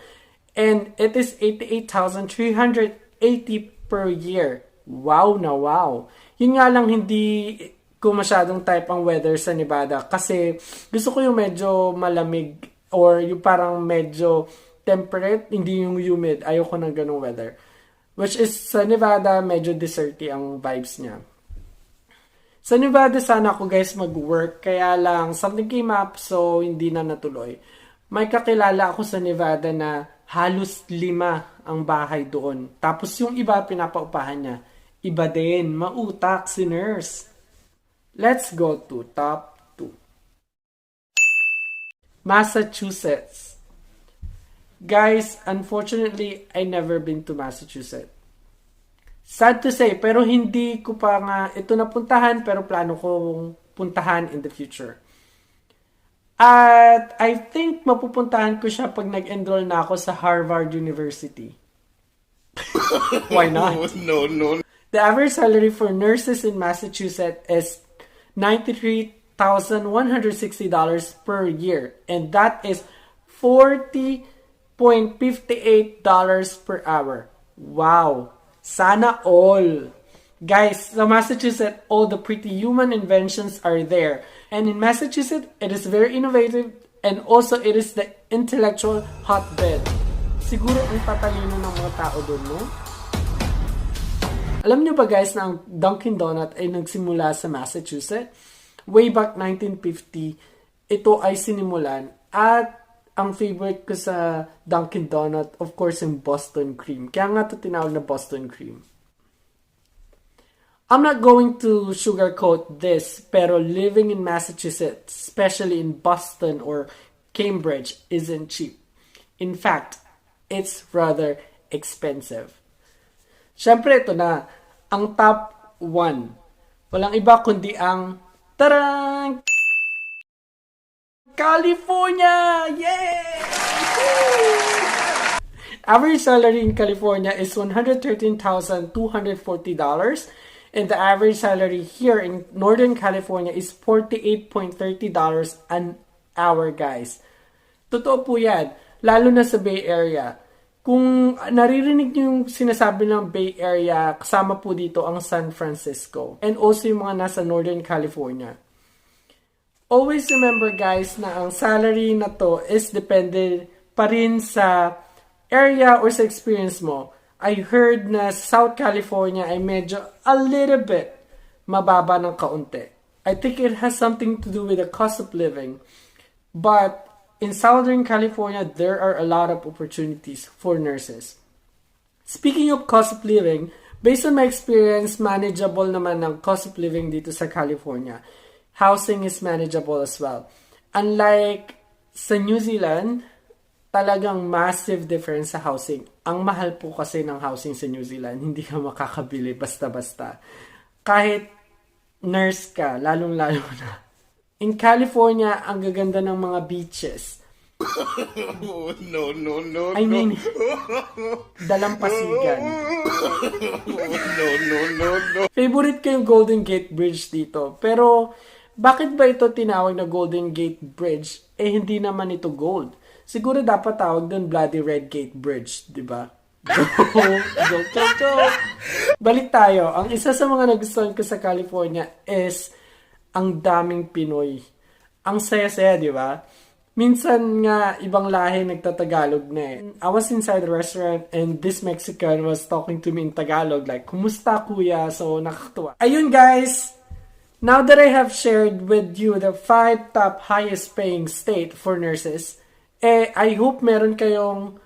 And it is $88,380 per year. Wow na wow. Yun nga lang, hindi ko masyadong type ang weather sa Nevada kasi gusto ko yung medyo malamig or yung parang medyo temperate, hindi yung humid. Ayoko ng ganung weather. Which is sa Nevada, medyo deserty ang vibes niya. Sa Nevada sana ako guys mag-work, kaya lang something came up so hindi na natuloy. May kakilala ako sa Nevada na halos 5 ang bahay doon. Tapos yung iba pinapaupahan niya. Iba din, mautak si nurse. Let's go to top 2. Massachusetts. Guys, unfortunately, I never been to Massachusetts. Sad to say, pero hindi ko pa nga ito napuntahan, pero plano kong puntahan in the future. At I think mapupuntahan ko siya pag nag-enroll na ako sa Harvard University. Why not? No. The average salary for nurses in Massachusetts is $93,160 per year. And that is $40.58 per hour. Wow! Sana all! Guys, sa Massachusetts, all the pretty human inventions are there. And in Massachusetts, it is very innovative and also it is the intellectual hotbed. Siguro ang tatalino ng mga tao doon, no? Alam niyo ba guys na ang Dunkin' Donut ay nagsimula sa Massachusetts? way back 1950, ito ay sinimulan. At ang favorite ko sa Dunkin' Donut, of course, yung Boston Cream. Kaya nga ito tinawag na Boston Cream. I'm not going to sugarcoat this, pero living in Massachusetts, especially in Boston or Cambridge, isn't cheap. In fact, it's rather expensive. Siyempre, ito na. Ang top 1. Walang iba kundi ang tarang! California! Yay! Average salary in California is $113,240, and the average salary here in Northern California is $48.30 an hour, guys. Totoo po yan, lalo na sa Bay Area. Kung naririnig niyo yung sinasabi ng Bay Area, kasama po dito ang San Francisco and also yung mga nasa Northern California. Always remember, guys, na ang salary na to is dependent pa rin sa area or sa experience mo. I heard na South California ay medyo a little bit mababa ng kaunti. I think it has something to do with the cost of living. But in Southern California, there are a lot of opportunities for nurses. Speaking of cost of living, based on my experience, manageable naman ang cost of living dito sa California. Housing is manageable as well. Unlike sa New Zealand, talagang massive difference sa housing. Ang mahal po kasi ng housing sa New Zealand, hindi ka makakabili basta-basta. Kahit nurse ka, lalong-lalo na. In California, ang gaganda ng mga beaches. Oh, no, no, no, I mean, dalampasigan. no, no, no, no. Favorite ko yung Golden Gate Bridge dito. Pero, bakit ba ito tinawag na Golden Gate Bridge? Eh, hindi naman ito gold. Siguro dapat tawag doon Bloody Red Gate Bridge, di ba? Joke. Balik tayo. Ang isa sa mga nagustuhan ko sa California is ang daming Pinoy. Ang saya-saya, di ba? Minsan nga, ibang lahi nagtatagalog na eh. I was inside the restaurant and this Mexican was talking to me in Tagalog like, kumusta kuya? So, nakakatuwa. Ayun guys! Now that I have shared with you the 5 top highest paying state for nurses, I hope meron kayong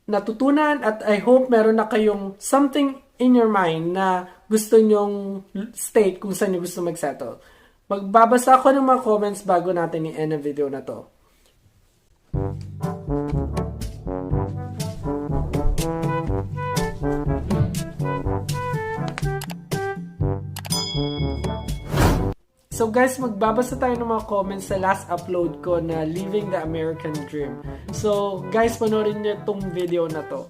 natutunan at I hope meron na kayong something in your mind na gusto nyong state kung saan nyo gusto mag-settle. Magbabasa ako ng mga comments bago natin i-end ang video na to. So guys, magbabasa tayo ng mga comments sa last upload ko na Living the American Dream. So guys, panoorin niyo itong video na to.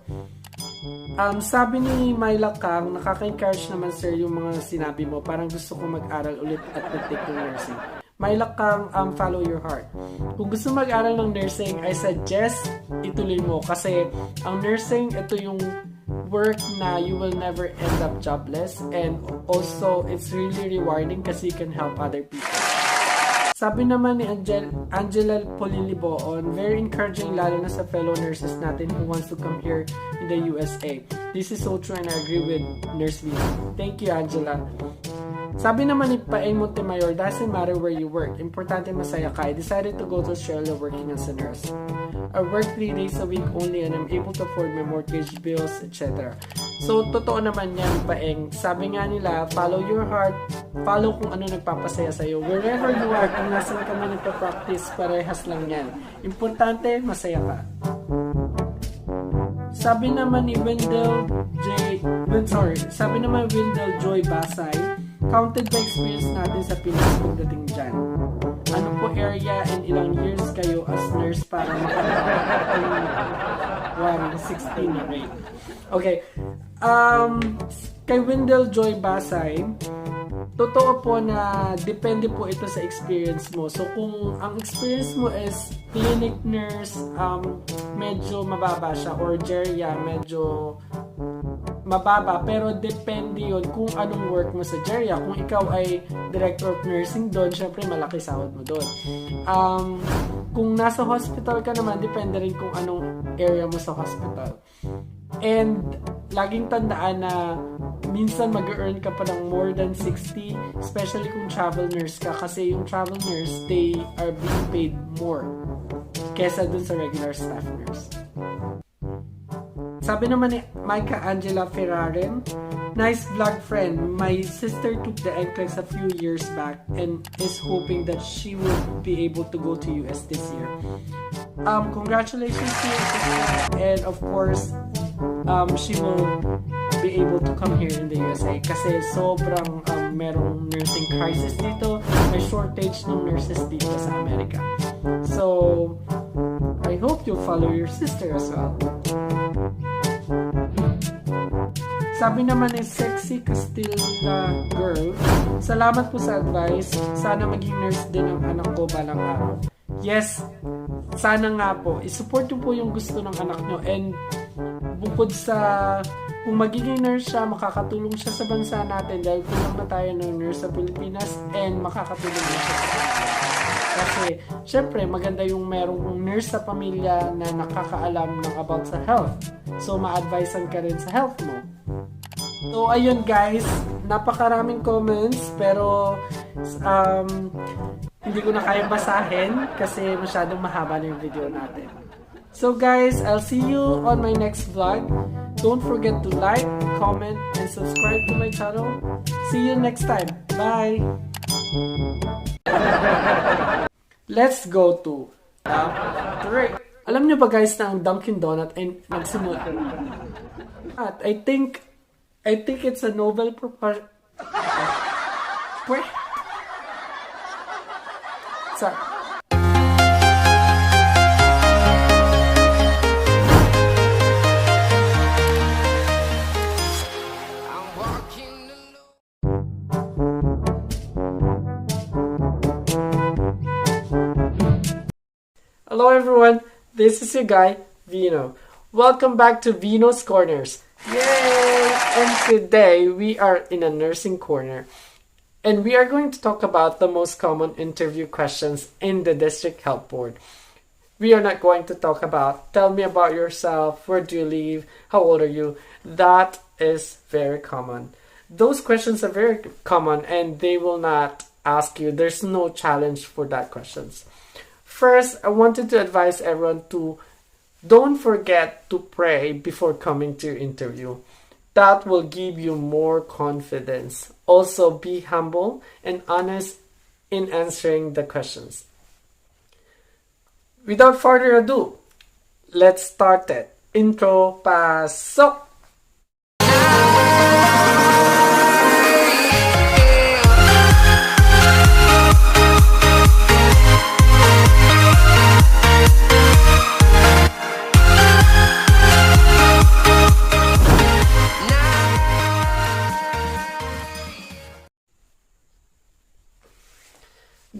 Sabi ni Myla Kang, nakaka-encourage naman sir yung mga sinabi mo. Parang gusto ko mag-aral ulit at mag-take ng nursing. Myla Kang, follow your heart. Kung gusto mag-aral ng nursing, I suggest ituloy mo. Kasi ang nursing, ito yung work na you will never end up jobless, and also it's really rewarding kasi you can help other people. Sabi naman ni Angela Poliliboon, very encouraging lalo na sa fellow nurses natin who wants to come here in the USA. This is so true and I agree with Nurse Vina. Thank you, Angela. Sabi naman ni Paeng Montemayor, doesn't matter where you work, importante masaya ka. I decided to go to Australia working as a nurse. I work 3 days a week only and I'm able to afford my mortgage bills, etc. So, totoo naman yan, Paeng. Sabi nga nila, follow your heart, follow kung ano nagpapasaya sa'yo. Wherever you are, kung nasan ka man nagpa-practice, parehas lang yan. Importante, masaya ka. Sabi naman ni Wendell Joy Basay, counted by experience natin sa Pinas pagdating dyan. Ano po area and ilang years kayo as nurse para makapagpapalit 16 na rate? Okay. Kay Wendell Joy Basay, totoo po na depende po ito sa experience mo. So, kung ang experience mo is clinic nurse, medyo mababa siya, or geria, medyo mababa, pero depende yun kung anong work mo sa geria. Kung ikaw ay director of nursing doon, syempre malaki sahod mo doon. Kung nasa hospital ka naman, depende rin kung anong area mo sa hospital. And laging tandaan na minsan mag-earn ka pa ng more than 60, especially kung travel nurse ka, kasi yung travel nurse, they are being paid more kesa dun sa regular staff nurse. Sabi naman ni Micah Angela Ferraren, nice vlog friend. My sister took the NCLEX a few years back and is hoping that she will be able to go to US this year. Congratulations to your sister, and of course, she will be able to come here in the USA kasi sobrang merong nursing crisis dito. May shortage ng nurses dito sa Amerika. So, I hope you'll follow your sister as well. Sabi naman ni Sexy Castilla Girl, salamat po sa advice. Sana maging nurse din ang anak ko balang araw. Yes, sana nga po. I-support nyo po yung gusto ng anak nyo. And bukod sa kung magiging nurse siya, makakatulong siya sa bansa natin dahil kulang na tayo ng nurse sa Pilipinas, and makakatulong na siya sa pamilya. Kasi, syempre, maganda yung merong nurse sa pamilya na nakakaalam ng about sa health. So, ma-advisean ka rin sa health mo. So, ayun guys, napakaraming comments, pero hindi ko na kaya basahin kasi masyadong mahaba na yung video natin. So guys, I'll see you on my next vlog. Don't forget to like, comment, and subscribe to my channel. See you next time. Bye! Let's go to 3. Alam niyo ba guys na ang Dunkin' Donut ay nagsimula? At I think it's a novel proposal. Sorry. Hello everyone, this is your guy, Vino. Welcome back to Vinos Corners. Yay! And today we are in a nursing corner. And we are going to talk about the most common interview questions in the district health board. We are not going to talk about, tell me about yourself, where do you live, how old are you? That is very common. Those questions are very common and they will not ask you. There's no challenge for that questions. First, I wanted to advise everyone to don't forget to pray before coming to your interview. That will give you more confidence. Also, be humble and honest in answering the questions. Without further ado, let's start it. Intro, pasok!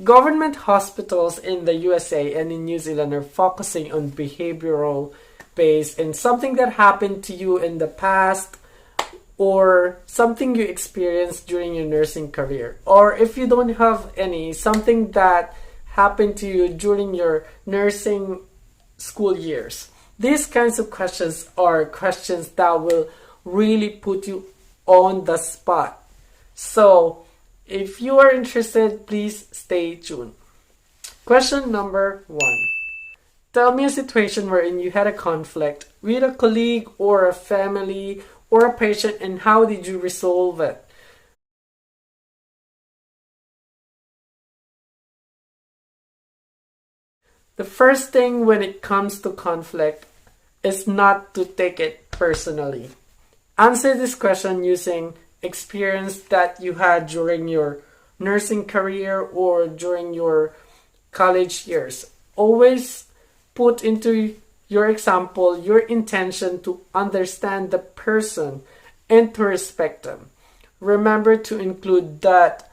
Government hospitals in the USA and in New Zealand are focusing on behavioral based and something that happened to you in the past or something you experienced during your nursing career. Or if you don't have any, something that happened to you during your nursing school years. These kinds of questions are questions that will really put you on the spot. So, if you are interested, please stay tuned. Question number 1. Tell me a situation wherein you had a conflict with a colleague or a family or a patient, and how did you resolve it? The first thing when it comes to conflict is not to take it personally. Answer this question using experience that you had during your nursing career or during your college years. Always put into your example your intention to understand the person and to respect them. Remember to include that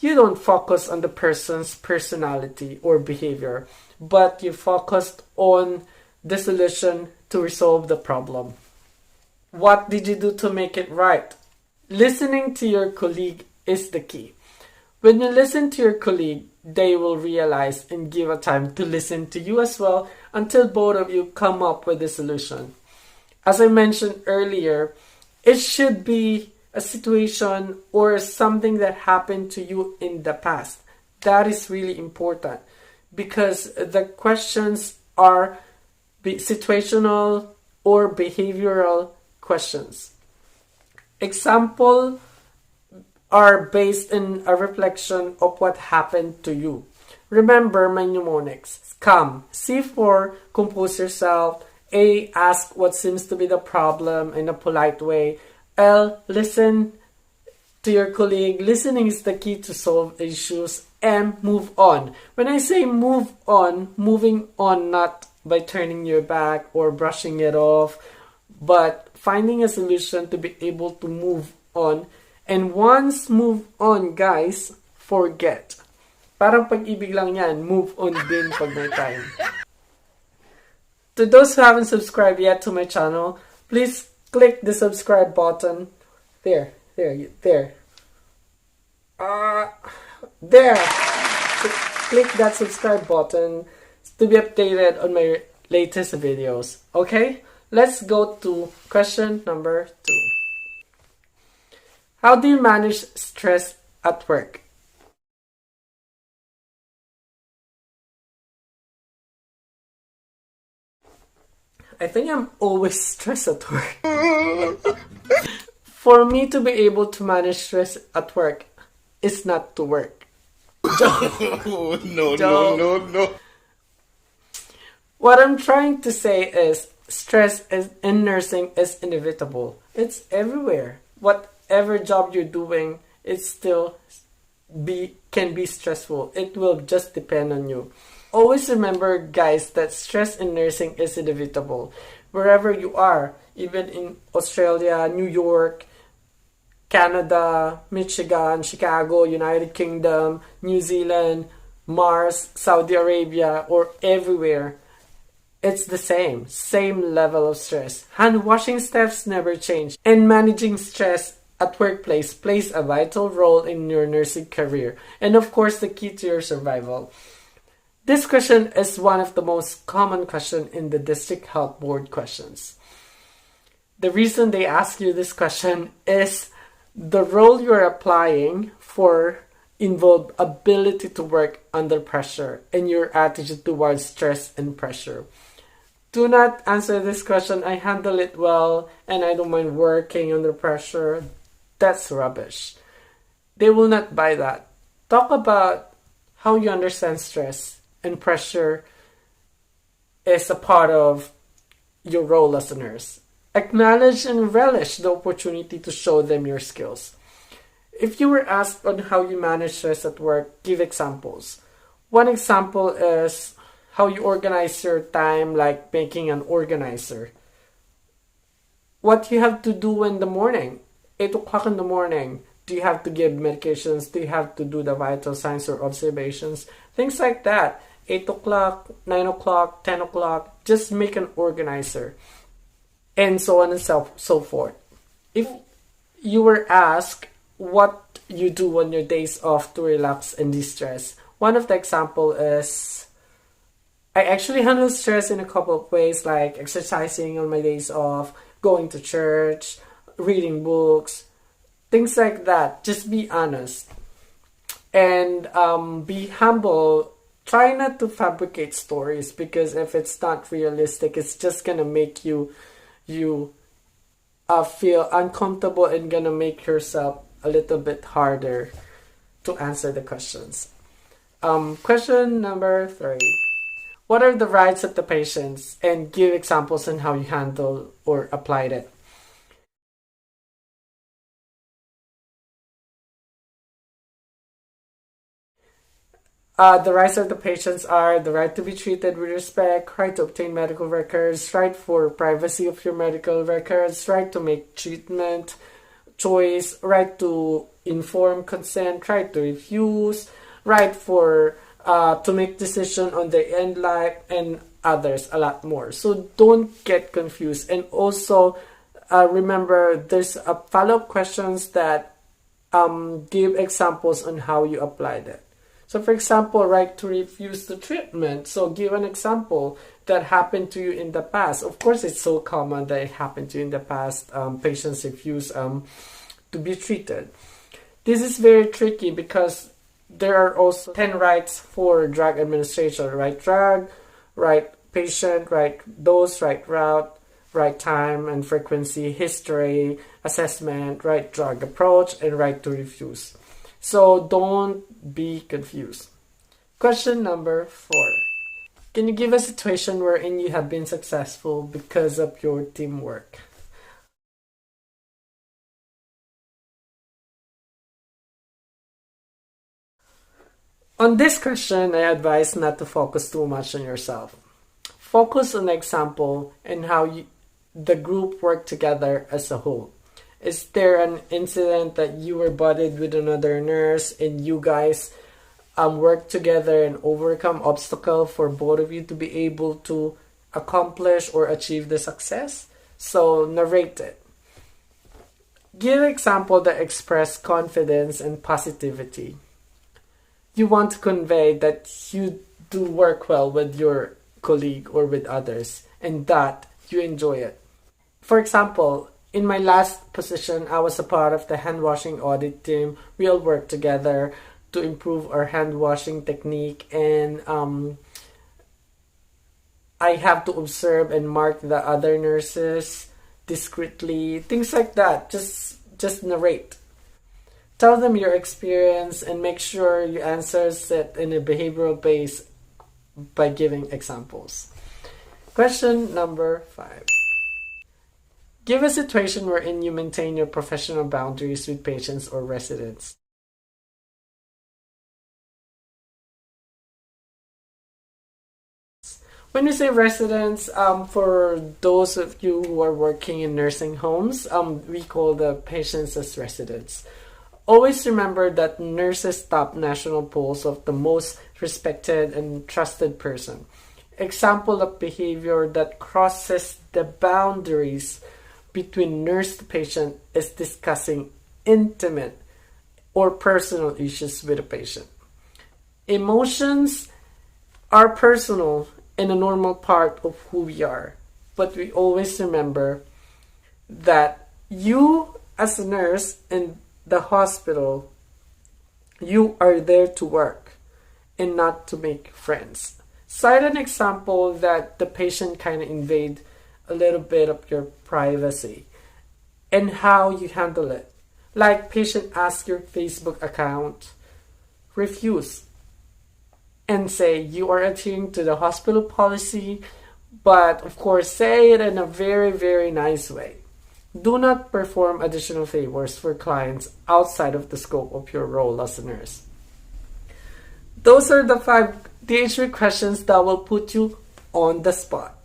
you don't focus on the person's personality or behavior, but you focused on the solution to resolve the problem. What did you do to make it right? Listening to your colleague is the key. When you listen to your colleague, they will realize and give a time to listen to you as well until both of you come up with a solution. As I mentioned earlier, it should be a situation or something that happened to you in the past. That is really important because the questions are situational or behavioral questions. Example are based in a reflection of what happened to you. Remember my mnemonics. Come. C for compose yourself. A, ask what seems to be the problem in a polite way. L, listen to your colleague. Listening is the key to solve issues. M, move on. When I say move on, moving on not by turning your back or brushing it off, but finding a solution to be able to move on. And once move on, guys, forget. Parang pag-ibig lang yan, move on din pag may time. To those who haven't subscribed yet to my channel, please click the subscribe button. There. There. Click that subscribe button to be updated on my latest videos. Okay? Let's go to question number 2. How do you manage stress at work? I think I'm always stressed at work. For me to be able to manage stress at work is not to work. Oh, no. What I'm trying to say is stress in nursing is inevitable. It's everywhere. Whatever job you're doing, it still can be stressful. It will just depend on you. Always remember, guys, that stress in nursing is inevitable. Wherever you are, even in Australia, New York, Canada, Michigan, Chicago, United Kingdom, New Zealand, Mars, Saudi Arabia, or everywhere, it's the same level of stress. Hand washing steps never change, and managing stress at workplace plays a vital role in your nursing career, and of course the key to your survival. This question is one of the most common questions in the District Health Board questions. The reason they ask you this question is the role you're applying for involve ability to work under pressure and your attitude towards stress and pressure. Do not answer this question, I handle it well and I don't mind working under pressure. That's rubbish. They will not buy that. Talk about how you understand stress and pressure is a part of your role as a nurse. Acknowledge and relish the opportunity to show them your skills. If you were asked on how you manage stress at work, give examples. One example is how you organize your time, like making an organizer. What you have to do in the morning, 8 o'clock in the morning. Do you have to give medications? Do you have to do the vital signs or observations? Things like that. 8 o'clock, 9 o'clock, 10 o'clock. Just make an organizer. And so on and so forth. If you were asked what you do on your days off to relax and de-stress, one of the example is I actually handle stress in a couple of ways, like exercising on my days off, going to church, reading books, things like that. Just be honest and be humble. Try not to fabricate stories, because if it's not realistic, it's just gonna make you feel uncomfortable and gonna make yourself a little bit harder to answer the questions. Question number 3. What are the rights of the patients, and give examples on how you handle or applied it. The rights of the patients are the right to be treated with respect, right to obtain medical records, right for privacy of your medical records, right to make treatment choice, right to inform consent, right to refuse, right for to make decision on their end life, and others, a lot more. So don't get confused. And also remember, there's a follow-up questions that give examples on how you applied it. So for example, right to refuse the treatment. So give an example that happened to you in the past. Of course, it's so common that it happened to you in the past. Patients refuse to be treated. This is very tricky because there are also 10 rights for drug administration: right drug, right patient, right dose, right route, right time and frequency, history, assessment, right drug approach, and right to refuse. So don't be confused. Question number 4. Can you give a situation wherein you have been successful because of your teamwork? On this question, I advise not to focus too much on yourself. Focus on the example and how the group worked together as a whole. Is there an incident that you were buddied with another nurse and you guys work together and overcome obstacle for both of you to be able to accomplish or achieve the success? So narrate it. Give an example that express confidence and positivity. You want to convey that you do work well with your colleague or with others and that you enjoy it. For example, in my last position, I was a part of the hand washing audit team. We all worked together to improve our hand washing technique, and I have to observe and mark the other nurses discreetly, things like that. Just narrate. Tell them your experience and make sure you answer it in a behavioral base by giving examples. Question number 5. Give a situation wherein you maintain your professional boundaries with patients or residents. When we say residents, for those of you who are working in nursing homes, we call the patients as residents. Always remember that nurses top national polls of the most respected and trusted person. Example of behavior that crosses the boundaries between nurse to patient is discussing intimate or personal issues with a patient. Emotions are personal and a normal part of who we are, but we always remember that you as a nurse in the hospital, you are there to work and not to make friends. Cite an example that the patient kind of invade a little bit of your privacy and how you handle it. Like patient asks your Facebook account, refuse and say you are adhering to the hospital policy, but of course say it in a very, very nice way. Do not perform additional favors for clients outside of the scope of your role as a nurse. Those are the 5 DHR questions that will put you on the spot.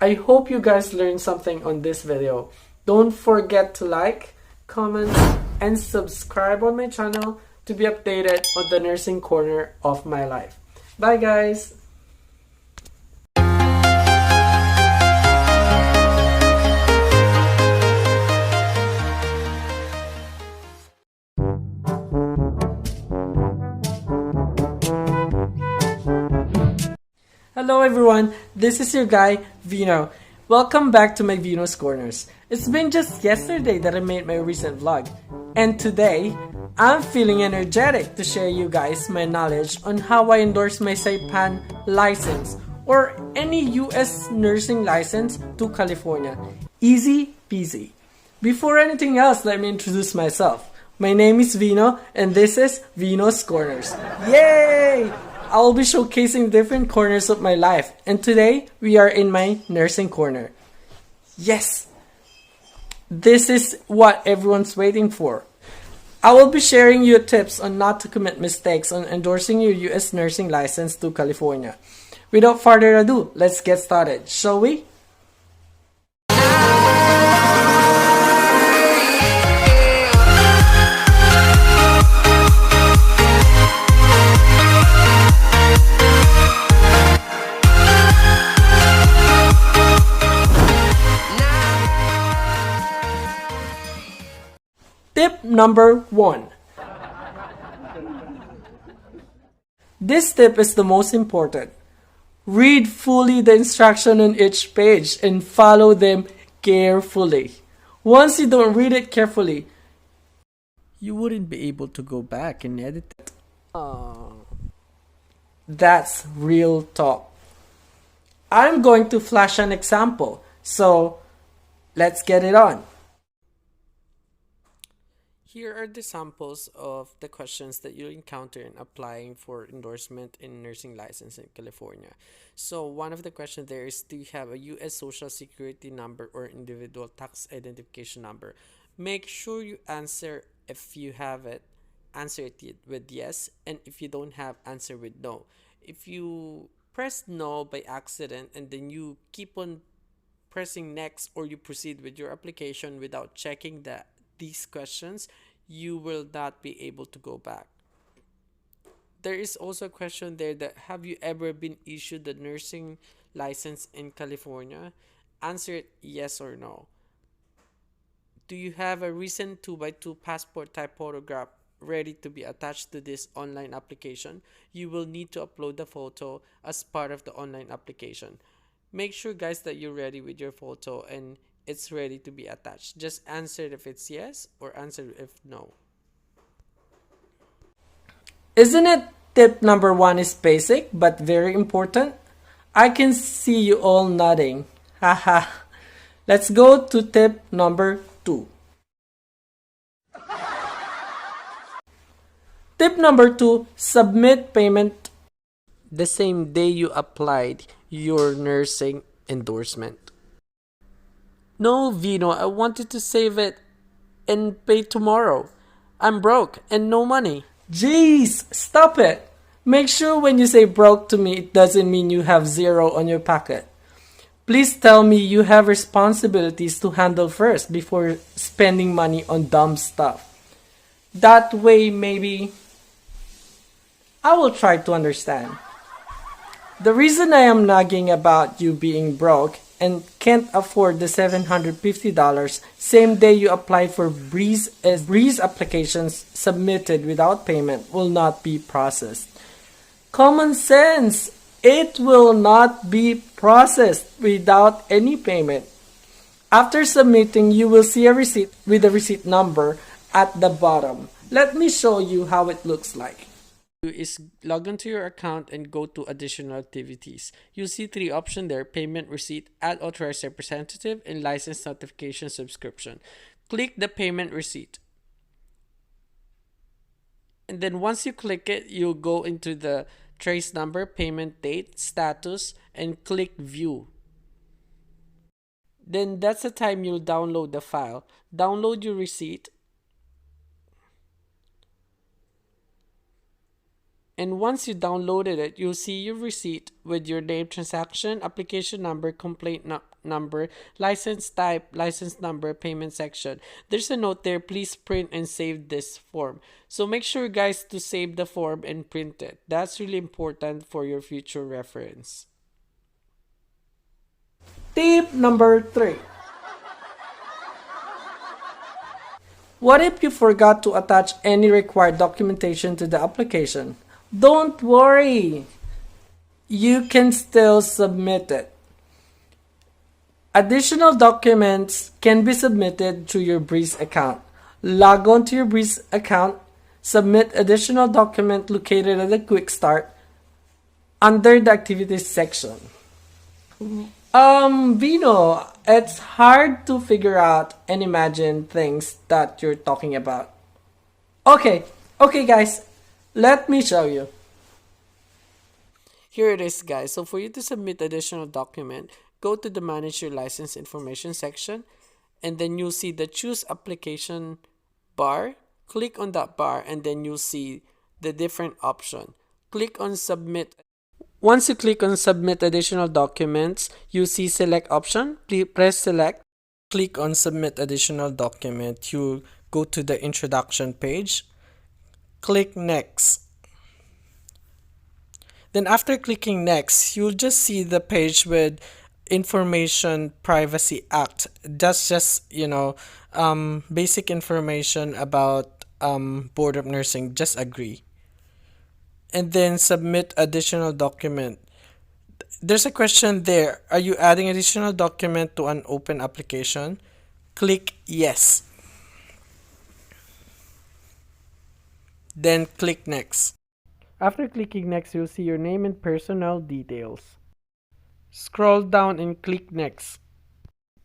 I hope you guys learned something on this video. Don't forget to like, comment, and subscribe on my channel to be updated on the nursing corner of my life. Bye guys! Hello everyone, this is your guy, Vino. Welcome back to my Vinos Corners. It's been just yesterday that I made my recent vlog, and today, I'm feeling energetic to share you guys my knowledge on how I endorse my Saipan license or any US nursing license to California. Easy peasy. Before anything else, let me introduce myself. My name is Vino and this is Vinos Corners. Yay! I will be showcasing different corners of my life, and today we are in my nursing corner. Yes! This is what everyone's waiting for. I will be sharing you tips on not to commit mistakes on endorsing your US nursing license to California. Without further ado, let's get started, shall we? Tip number 1. This tip is the most important. Read fully the instruction on each page and follow them carefully. Once you don't read it carefully, you wouldn't be able to go back and edit it. That's real talk. I'm going to flash an example, so let's get it on. Here are the samples of the questions that you'll encounter in applying for endorsement in nursing license in California. So one of the questions there is, do you have a U.S. Social Security number or individual tax identification number? Make sure you answer if you have it, answer it with yes, and if you don't have, answer with no. If you press no by accident and then you keep on pressing next, or you proceed with your application without checking these questions, you will not be able to go back. There is also a question there that, have you ever been issued a nursing license in California? Answer it yes or no. Do you have a recent 2x2 passport type photograph ready to be attached to this online application? You will need to upload the photo as part of the online application. Make sure, guys, that you're ready with your photo and it's ready to be attached. Just answer it if it's yes or answer if no. Isn't it tip number 1 is basic but very important? I can see you all nodding. Haha. Let's go to tip number 2. Tip number 2, submit payment the same day you applied your nursing endorsement. No, Vino, I wanted to save it and pay tomorrow. I'm broke and no money. Jeez, stop it. Make sure when you say broke to me, it doesn't mean you have zero on your pocket. Please tell me you have responsibilities to handle first before spending money on dumb stuff. That way, maybe I will try to understand. The reason I am nagging about you being broke and can't afford the $750 same day you apply for Breeze applications submitted without payment will not be processed. Common sense! It will not be processed without any payment. After submitting, you will see a receipt with a receipt number at the bottom. Let me show you how it looks like. Is log into your account and go to additional activities. You'll see 3 options there: payment receipt, add authorized representative, and license notification subscription. Click the payment receipt. And then once you click it, you'll go into the trace number, payment date, status, and click view. Then that's the time you'll download the file. Download your receipt. And once you downloaded it, you'll see your receipt with your name, transaction, application number, complaint number, license type, license number, payment section. There's a note there, please print and save this form. So make sure, guys, to save the form and print it. That's really important for your future reference. Tip number 3. What if you forgot to attach any required documentation to the application? Don't worry, you can still submit it. Additional documents can be submitted through your Breeze account. Log on to your Breeze account, submit additional document located at the Quick Start under the Activities section. Vino, it's hard to figure out and imagine things that you're talking about. Okay, guys. Let me show you. Here it is, guys. So for you to submit additional document, go to the Manage Your License Information section, and then you'll see the Choose Application bar. Click on that bar, and then you'll see the different option. Click on Submit. Once you click on Submit Additional Documents, you see Select option. Please press Select. Click on Submit Additional Document. You go to the Introduction page. Click Next. Then after clicking Next, you'll just see the page with Information Privacy Act. That's just, basic information about Board of Nursing. Just agree. And then submit additional document. There's a question there. Are you adding additional document to an open application? Click Yes. then click next. After clicking next, you'll see your name and personal details. Scroll down and click next.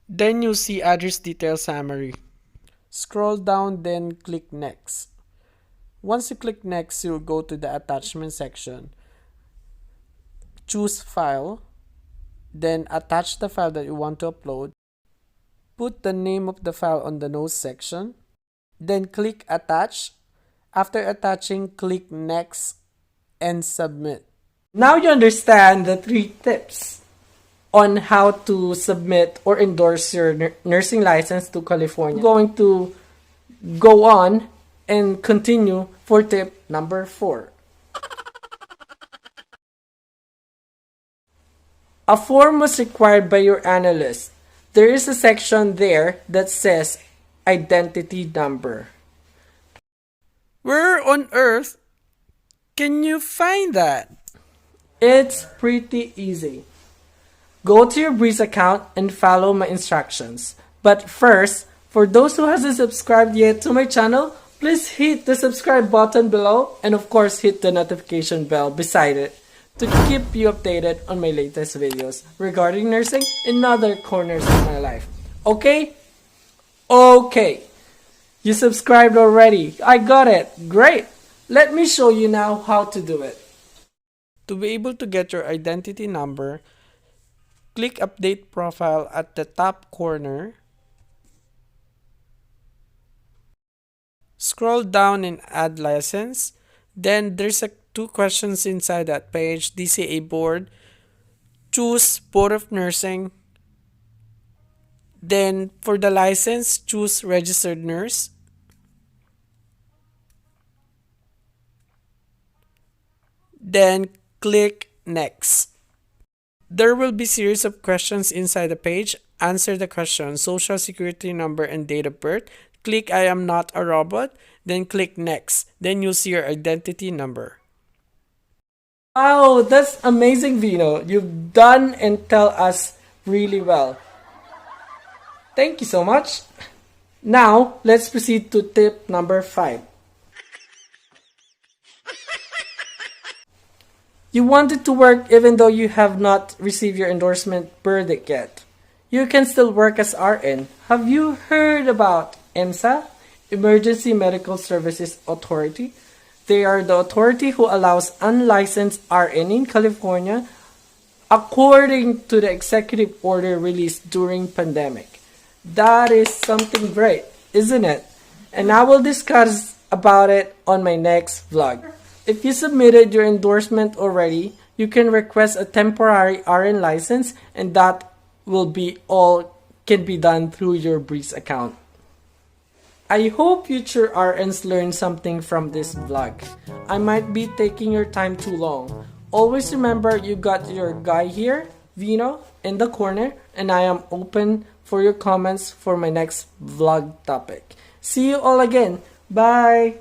Then you'll see address detail summary. Scroll down, then click next. Once you click next, you'll go to the attachment section. Choose file, then attach the file that you want to upload. Put the name of the file on the notes section, then click attach. After attaching, click next and submit. Now you understand the 3 tips on how to submit or endorse your nursing license to California. I'm going to go on and continue for tip number 4. A form was required by your analyst. There is a section there that says identity number. Where on earth can you find that? It's pretty easy. Go to your Breeze account and follow my instructions. But first, for those who hasn't subscribed yet to my channel, please hit the subscribe button below and of course hit the notification bell beside it to keep you updated on my latest videos regarding nursing and other corners of my life. Okay? Okay. You subscribed already. I got it. Great. Let me show you now how to do it. To be able to get your identity number, click Update Profile at the top corner. Scroll down and add license. Then there's 2 questions inside that page. DCA board. Choose Board of Nursing. Then for the license, choose Registered Nurse. Then click Next. There will be series of questions inside the page. Answer the question, social security number and date of birth. Click I am not a robot. Then click Next. Then you'll see your identity number. Wow, that's amazing, Vino. You've done and tell us really well. Thank you so much. Now, let's proceed to tip number 5. You wanted to work even though you have not received your endorsement verdict yet. You can still work as RN. Have you heard about EMSA? Emergency Medical Services Authority? They are the authority who allows unlicensed RN in California according to the executive order released during pandemic. That is something great, isn't it? And I will discuss about it on my next vlog. If you submitted your endorsement already, you can request a temporary RN license and that will be all can be done through your Breeze account. I hope future RNs learn something from this vlog. I might be taking your time too long. Always remember you got your guy here, Vino, in the corner, and I am open for your comments for my next vlog topic. See you all again. Bye!